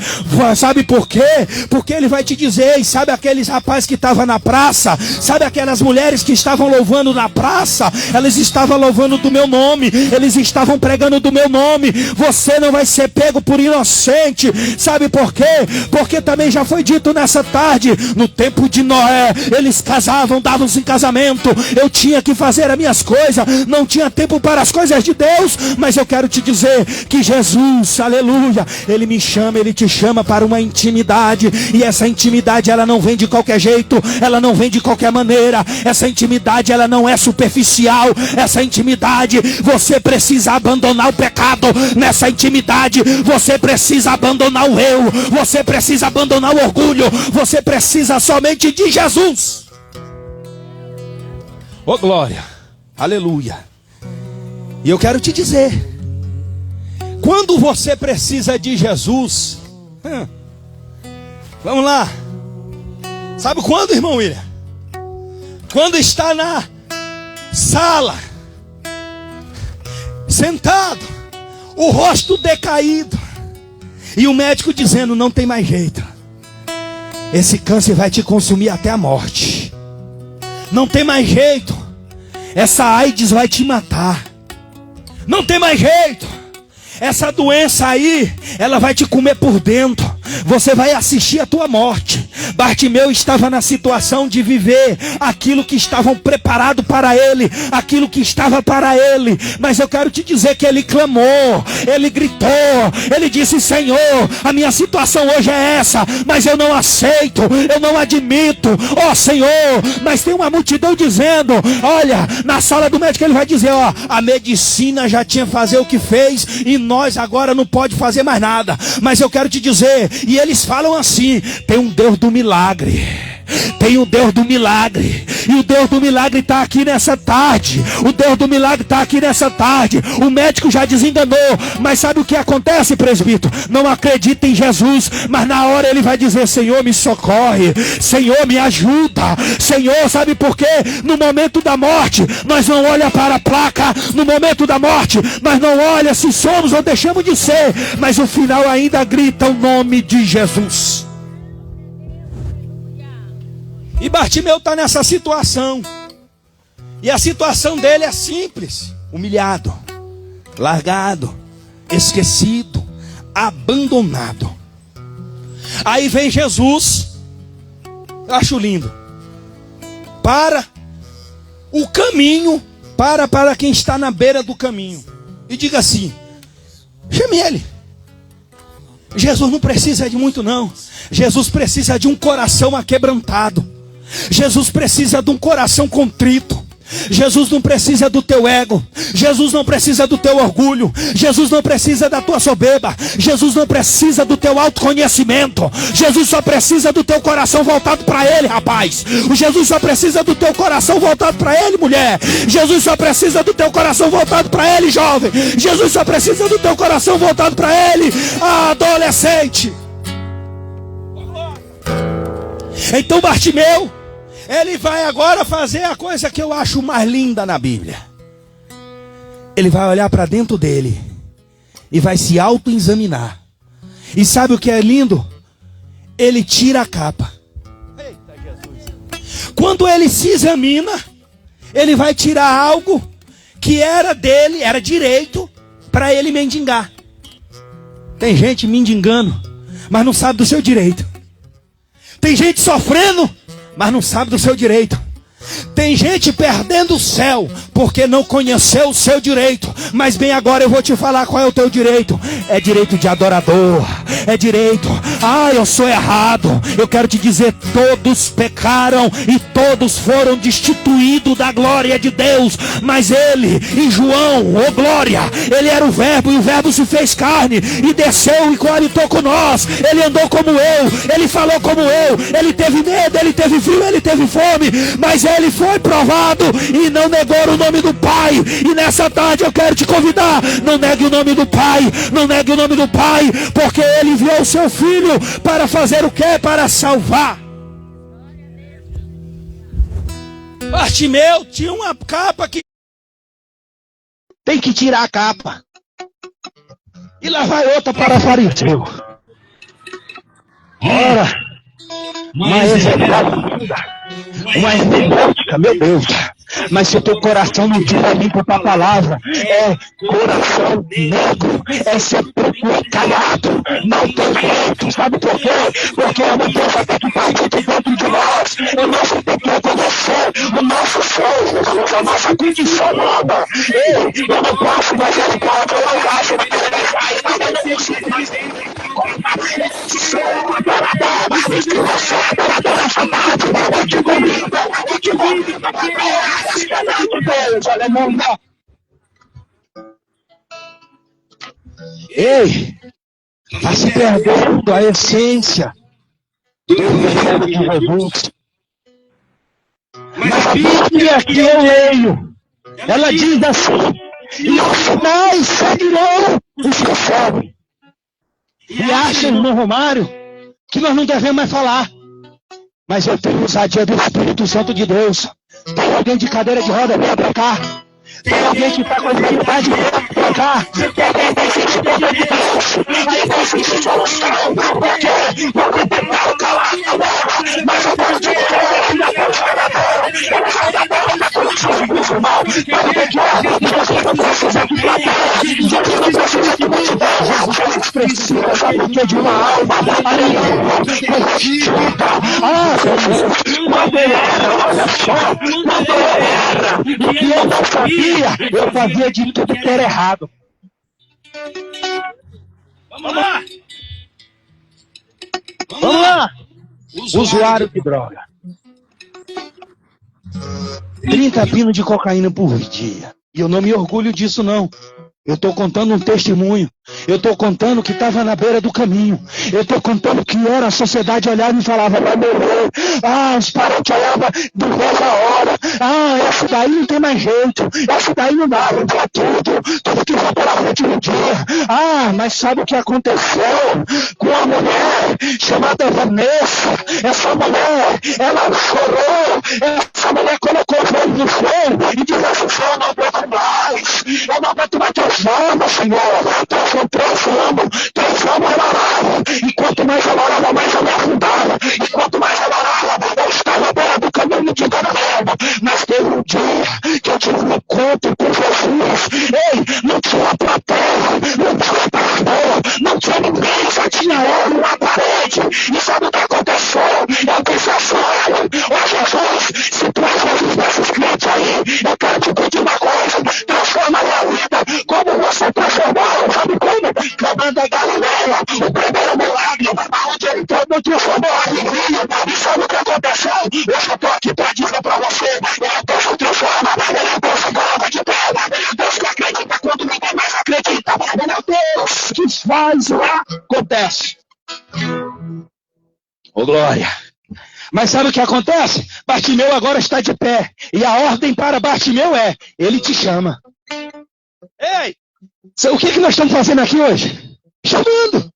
Sabe por quê? Porque ele vai te dizer, sabe aqueles rapazes que estavam na praça? Sabe aquelas mulheres que estavam louvando na praça? Elas estavam louvando do meu nome. Eles estavam pregando do meu nome. Você não vai ser pego por inocente. Sabe por por quê? Porque também já foi dito nessa tarde, no tempo de Noé, eles casavam, davam-se em casamento. Eu tinha que fazer as minhas coisas, não tinha tempo para as coisas de Deus. Mas eu quero te dizer que Jesus, aleluia, Ele me chama, Ele te chama para uma intimidade. E essa intimidade, ela não vem de qualquer jeito, ela não vem de qualquer maneira. Essa intimidade, ela não é superficial. Essa intimidade, você precisa abandonar o pecado. Nessa intimidade, você precisa abandonar o eu, você precisa abandonar o orgulho, você precisa somente de Jesus. Oh glória, aleluia. E eu quero te dizer, quando você precisa de Jesus, vamos lá, sabe quando, irmão William? Quando está na sala, sentado, o rosto decaído, e o médico dizendo: não tem mais jeito, esse câncer vai te consumir até a morte, não tem mais jeito, essa AIDS vai te matar, não tem mais jeito, essa doença aí, ela vai te comer por dentro, você vai assistir a tua morte. Bartimeu estava na situação de viver aquilo que estavam preparado para ele, aquilo que estava para ele. Mas eu quero te dizer que ele clamou, ele gritou, ele disse: Senhor, a minha situação hoje é essa, mas eu não aceito, eu não admito, ó Senhor. Mas tem uma multidão dizendo, olha, na sala do médico ele vai dizer: ó, a medicina já tinha fazer o que fez e nós agora não pode fazer mais nada. Mas eu quero te dizer, e eles falam assim: tem um Deus do milagre, tem o Deus do milagre, e o Deus do milagre está aqui nessa tarde, o Deus do milagre está aqui nessa tarde. O médico já desenganou, mas sabe o que acontece, presbítero? Não acredita em Jesus, mas na hora ele vai dizer: Senhor, me socorre, Senhor, me ajuda, Senhor. Sabe por quê? No momento da morte, nós não olhamos para a placa, no momento da morte, nós não olhamos se somos ou deixamos de ser, mas o final ainda grita o nome de Jesus. E Bartimeu está nessa situação. E a situação dele é simples: humilhado, largado, esquecido, abandonado. Aí vem Jesus, eu acho lindo, para o caminho, para quem está na beira do caminho, e diga assim: chame ele. Jesus não precisa de muito não. Jesus precisa de um coração aquebrantado. Jesus precisa de um coração contrito. Jesus não precisa do teu ego. Jesus não precisa do teu orgulho. Jesus não precisa da tua soberba. Jesus não precisa do teu autoconhecimento. Jesus só precisa do teu coração voltado para Ele, rapaz. O Jesus só precisa do teu coração voltado para Ele, mulher. Jesus só precisa do teu coração voltado para Ele, jovem. Jesus só precisa do teu coração voltado para Ele, adolescente. Então Bartimeu, ele vai agora fazer a coisa que eu acho mais linda na Bíblia. Ele vai olhar para dentro dele e vai se auto-examinar. E sabe o que é lindo? Ele tira a capa. Eita Jesus. Quando ele se examina, ele vai tirar algo que era dele, era direito para ele mendigar. Tem gente mendigando, mas não sabe do seu direito. Tem gente sofrendo, mas não sabe do seu direito. Tem gente perdendo o céu porque não conheceu o seu direito. Mas bem, agora eu vou te falar qual é o teu direito. É direito de adorador. É direito: eu sou errado. Eu quero te dizer, todos pecaram e todos foram destituídos da glória de Deus. Mas ele, em João, glória, ele era o verbo, e o verbo se fez carne e desceu e coabitou com nós. Ele andou como eu, ele falou como eu, ele teve medo, ele teve frio, ele teve fome, mas ele foi provado e não negou o nome do Pai. E nessa tarde eu quero te convidar: não negue o nome do Pai, não negue o nome do Pai, porque ele enviou o seu filho para fazer o quê? Para salvar. Bartimeu tinha uma capa que tem que tirar a capa, e lá vai outra para fariseu. Ora, mas uma hermenêutica, meu Deus. Mas se o teu coração não tiver limpo para a palavra, é coração negro, é ser preto o encalhado não tem jeito. Sabe por quê? Porque é uma coisa que tem que partir de dentro de nós. O nosso tem que reconhecer o nosso ser, a nossa condição nova. Ei, eu não posso mais ficar com a acha de ei, está se perdendo a essência do Evangelho de Jesus. Mas a Bíblia que eu leio, ela diz assim: e os sinais seguirão os que seguem. E acha, irmão Romário, que nós não devemos mais falar. Mas eu tenho ousadia do Espírito Santo de Deus. Tem alguém de cadeira de roda, venha pra cá. Tem alguém que está com a dificuldade, venha pra cá. Tem alguém que tem sentimento de Deus. Aí tem sentimento de unção. Por quê? Porque tentaram calar a boca. Mas eu tenho que Jesus precisa, sabe o que? De uma alma quando ele era, olha só, quando ele era, o que eu não sabia, eu fazia de tudo que era errado. Vamos lá! Vamos lá! Usuário de droga. 30 pinos de cocaína por dia. E eu não me orgulho disso, não. Eu estou contando um testemunho. Eu estou contando que estava na beira do caminho. Eu estou contando que era a sociedade olhava e falava, vai morrer. Ah, os parentes olhavam do rosto a hora. Ah, essa daí não tem mais jeito. Essa daí não dá, não dá tudo que vai pela frente no dia. Ah, mas sabe o que aconteceu com a mulher chamada Vanessa? Essa mulher, ela chorou. Essa mulher colocou o joelho no chão e disse assim, Senhor, eu não aguento mais. Eu não aguento mais transforma, Senhor. Transforma ela orava. E quanto mais ela orava, mais eu me afundava. E quanto mais ela orava, eu estava à beira do caminho de Dona. Mas teve um dia que eu tive um encontro com Jesus. Ei, não tinha plateia, não tinha pastor, não tinha ninguém, só tinha eu na parede. E sabe o que aconteceu? Eu disse assim, ó Jesus, se tu és Jesus desses crentes aí, eu quero te pedir uma coisa, transforma a minha vida, como você transformou, sabe como? Clamando a Galileia, o primeiro milagre, onde ele todo transformou a alegria. E sabe o que aconteceu? Eu só estou aqui para dizer para você, ele é Deus que transforma, ele é Deus que coloca de pé, ele é Deus que acredita quando ninguém mais acredita, ele é Deus que faz lá, acontece. Ô glória! Mas sabe o que acontece? Bartimeu agora está de pé. E a ordem para Bartimeu é, ele te chama. Ei! O que nós estamos fazendo aqui hoje? Chamando.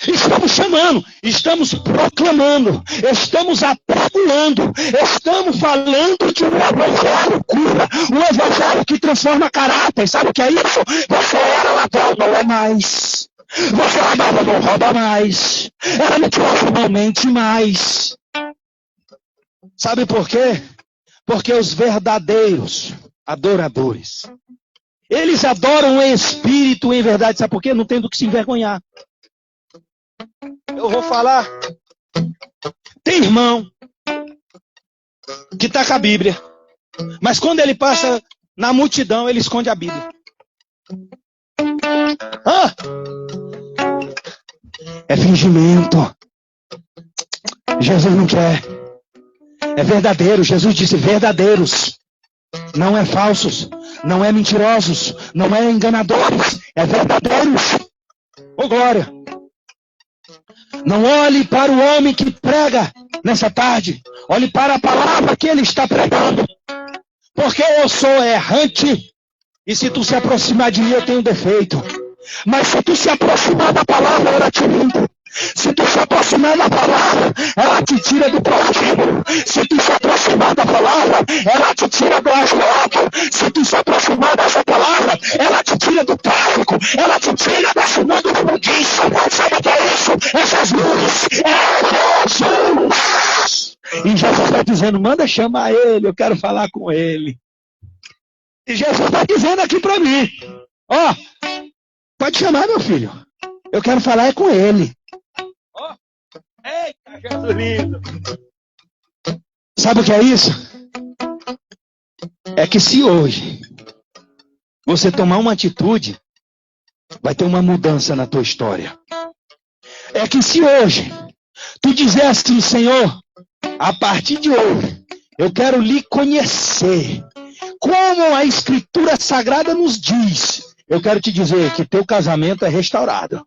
Estamos chamando, estamos proclamando, estamos apelando, estamos falando de um evangelho cura, um evangelho que transforma caráter. Sabe o que é isso? Você era ladrão, não é mais. Você roubava, não rouba mais. Era mentiroso, não mente mais. Sabe por quê? Porque os verdadeiros adoradores, eles adoram em espírito e em verdade. Sabe por quê? Não tem do que se envergonhar. Eu vou falar. Tem irmão que está com a Bíblia, mas quando ele passa na multidão, ele esconde a Bíblia. Ah! É fingimento. Jesus não quer. É verdadeiro. Jesus disse verdadeiros. Não é falsos. Não é mentirosos. Não é enganadores. É verdadeiros. Ô glória. Não olhe para o homem que prega nessa tarde. Olhe para a palavra que ele está pregando. Porque eu sou errante. E se tu se aproximar de mim, eu tenho defeito. Mas se tu se aproximar da palavra, ela te limpa. Se tu se aproximar da palavra, ela te tira do prostíbulo. Se tu se aproximar da palavra, ela te tira do agiota. Se tu se aproximar dessa palavra, ela te tira do tráfico. Ela te tira desse mundo de mundiça. Sabe o que é isso? É Jesus. É Jesus. E Jesus está dizendo, manda chamar ele, eu quero falar com ele. E Jesus está dizendo aqui para mim, ó, Pode chamar, meu filho. Eu quero falar com ele. Eita, Jesus lindo! Sabe o que é isso? É que se hoje você tomar uma atitude, vai ter uma mudança na tua história. É que se hoje tu dizer assim, Senhor, a partir de hoje, eu quero lhe conhecer, como a Escritura Sagrada nos diz, eu quero te dizer que teu casamento é restaurado.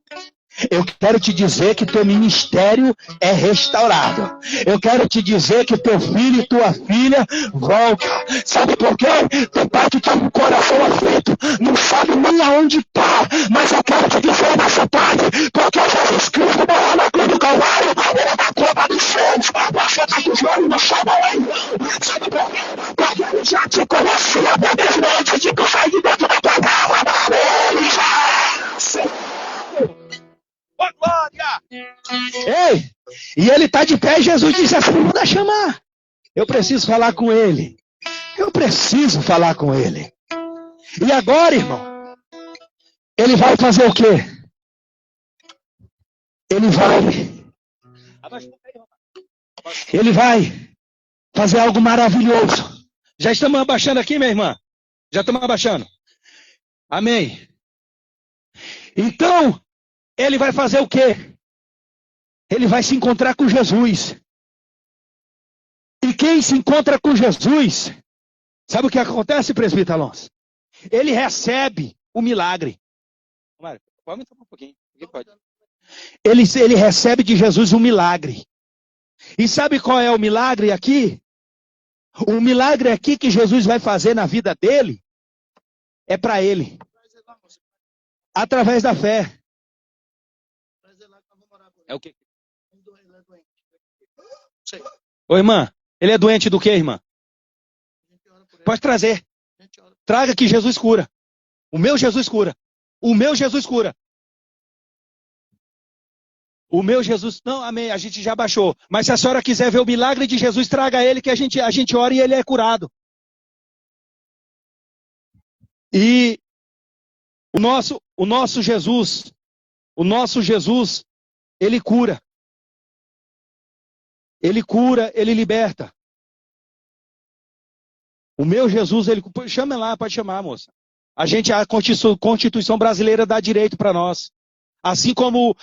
Eu quero te dizer que teu ministério é restaurado. Eu quero te dizer que teu filho e tua filha voltam. Sabe por quê? Teu pai que tem um coração aflito, não sabe nem aonde está. Mas eu quero te dizer nessa tarde, porque Jesus Cristo morreu na cruz do Calvário, ele dá conta dos seus. Você está dizendo, não sabe onde não. Sabe por quê? Porque ele já te conhecia mesmo antes de tu sair de dentro da tua casa. Ele já... Ó, glória! Ei, e ele está de pé e Jesus disse assim, manda chamar. Eu preciso falar com ele. Eu preciso falar com ele. E agora, irmão, ele vai fazer o quê? Ele vai fazer algo maravilhoso. Já estamos abaixando aqui, minha irmã? Já estamos abaixando. Amém. Então, ele vai fazer o quê? Ele vai se encontrar com Jesus. E quem se encontra com Jesus, sabe o que acontece, presbítero Alonso? Ele recebe o milagre. Pode aumentar um pouquinho. Ele recebe de Jesus um milagre. E sabe qual é o milagre aqui? O milagre aqui que Jesus vai fazer na vida dele é para ele. Através da fé. É o quê? Ô, irmã, ele é doente do quê, irmã? Pode trazer. Traga que Jesus cura. O meu Jesus cura. O meu Jesus cura. O meu Jesus... Não, amém, a gente já baixou. Mas se a senhora quiser ver o milagre de Jesus, traga ele que a gente ora e ele é curado. E o nosso Jesus, ele cura. Ele cura, ele liberta. O meu Jesus, ele... Chama lá, pode chamar, moça. A Constituição brasileira dá direito para nós. Assim como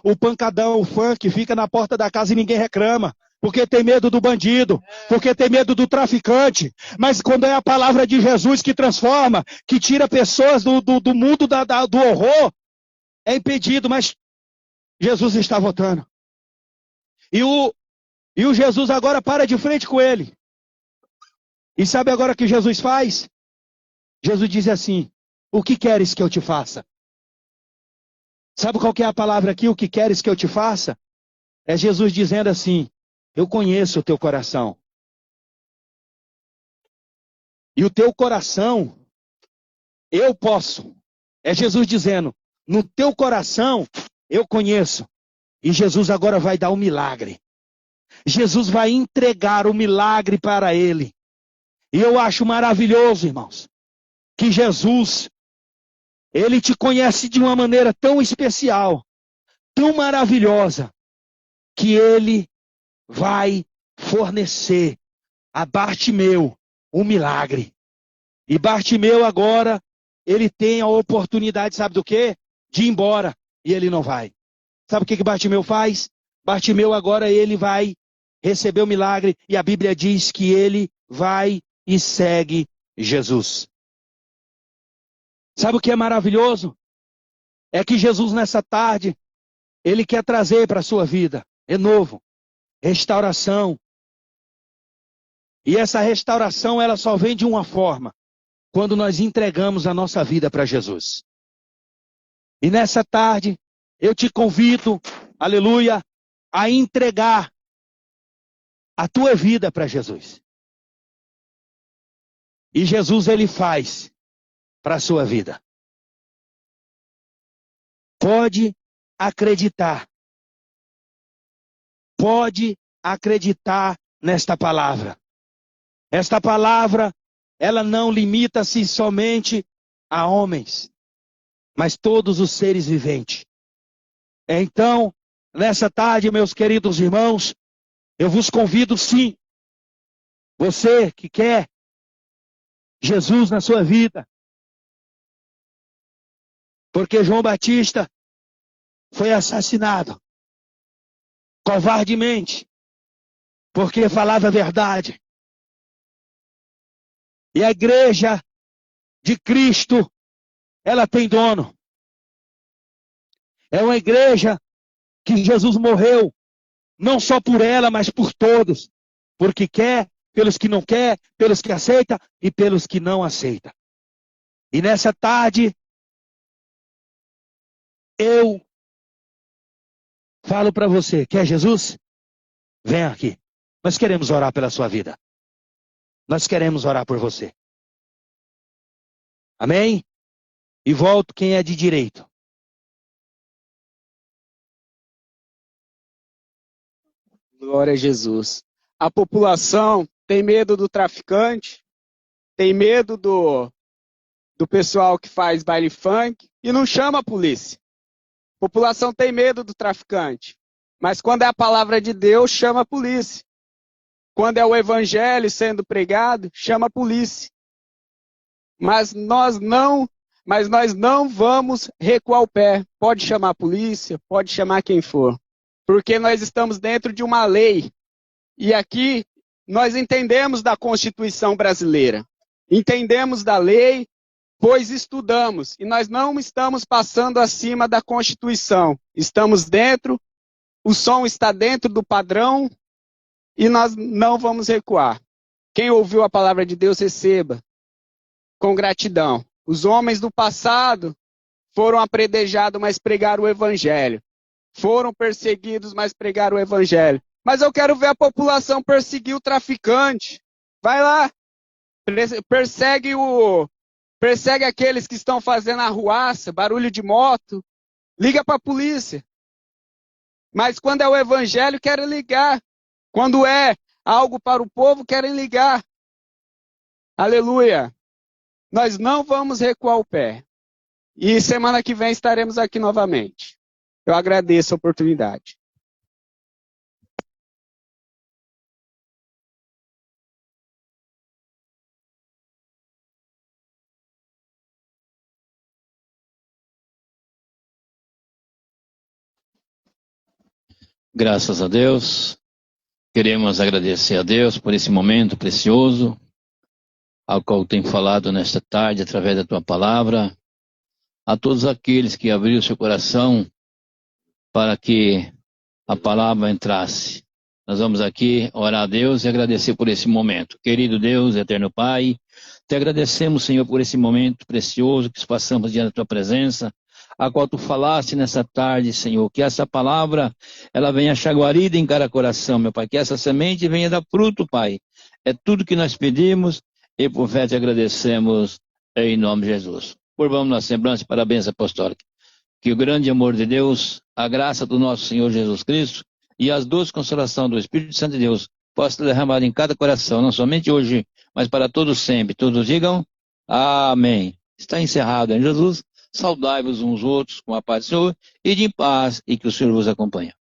o pancadão, o funk, fica na porta da casa e ninguém reclama. Porque tem medo do bandido, porque tem medo do traficante. Mas quando é a palavra de Jesus que transforma, que tira pessoas do mundo do horror, é impedido, mas Jesus está votando. E o Jesus agora para de frente com ele. E sabe agora o que Jesus faz? Jesus diz assim, o que queres que eu te faça? Sabe qual que é a palavra aqui, o que queres que eu te faça? É Jesus dizendo assim, eu conheço o teu coração. E o teu coração, eu posso. É Jesus dizendo, no teu coração, eu conheço. E Jesus agora vai dar um milagre. Jesus vai entregar o milagre para ele. E eu acho maravilhoso, irmãos, que Jesus, ele te conhece de uma maneira tão especial, tão maravilhosa, que ele vai fornecer a Bartimeu um milagre. E Bartimeu agora, ele tem a oportunidade, sabe do quê? De ir embora. E ele não vai. Sabe o que Bartimeu faz? Bartimeu agora, ele vai receber o milagre. E a Bíblia diz que ele vai e segue Jesus. Sabe o que é maravilhoso? É que Jesus nessa tarde, ele quer trazer para a sua vida renovo, restauração. E essa restauração, ela só vem de uma forma, quando nós entregamos a nossa vida para Jesus. E nessa tarde, eu te convido, aleluia, a entregar a tua vida para Jesus. E Jesus, ele faz para a sua vida. Pode acreditar. Pode acreditar nesta palavra. Esta palavra, ela não limita-se somente a homens. mas todos os seres viventes. Então, nessa tarde, meus queridos irmãos, eu vos convido sim, você que quer Jesus na sua vida, porque João Batista foi assassinado covardemente, porque falava a verdade. E a igreja de Cristo, ela tem dono. É uma igreja que Jesus morreu, não só por ela, mas por todos. Porque quer, pelos que não quer, pelos que aceita e pelos que não aceita. E nessa tarde, eu falo para você, quer Jesus? Vem aqui. Nós queremos orar pela sua vida. Nós queremos orar por você. Amém? E volto quem é de direito. Glória a Jesus. A população tem medo do traficante, tem medo do pessoal que faz baile funk e não chama a polícia. A população tem medo do traficante, mas quando é a palavra de Deus, chama a polícia. Quando é o evangelho sendo pregado, chama a polícia. Mas nós não vamos recuar o pé. Pode chamar a polícia, pode chamar quem for. Porque nós estamos dentro de uma lei. E aqui nós entendemos da Constituição brasileira. Entendemos da lei, pois estudamos. E nós não estamos passando acima da Constituição. Estamos dentro, o som está dentro do padrão e nós não vamos recuar. Quem ouviu a palavra de Deus, receba com gratidão. Os homens do passado foram apredejados, mas pregaram o evangelho. Foram perseguidos, mas pregaram o evangelho. Mas eu quero ver a população perseguir o traficante. Vai lá, persegue aqueles que estão fazendo arruaça, barulho de moto. Liga para a polícia. Mas quando é o evangelho, querem ligar. Quando é algo para o povo, querem ligar. Aleluia. Nós não vamos recuar o pé. E semana que vem estaremos aqui novamente. Eu agradeço a oportunidade. Graças a Deus. Queremos agradecer a Deus por esse momento precioso, ao qual tem falado nesta tarde através da tua palavra, a todos aqueles que abriram seu coração para que a palavra entrasse. Nós vamos aqui orar a Deus e agradecer por esse momento. Querido Deus, eterno Pai, te agradecemos, Senhor, por esse momento precioso que passamos diante da tua presença, a qual tu falaste nessa tarde, Senhor, que essa palavra, ela venha chaguarida em cada coração, meu Pai, que essa semente venha dar fruto, Pai. É tudo que nós pedimos e por fé te agradecemos em nome de Jesus. Curvamos nossa semblança para a bênção apostólica. Que o grande amor de Deus, a graça do nosso Senhor Jesus Cristo e as doces consolações do Espírito Santo de Deus possa ser derramada em cada coração, não somente hoje, mas para todos sempre. Todos digam amém. Está encerrado em Jesus. Saudai-vos uns outros com a paz do Senhor e de paz, e que o Senhor vos acompanhe.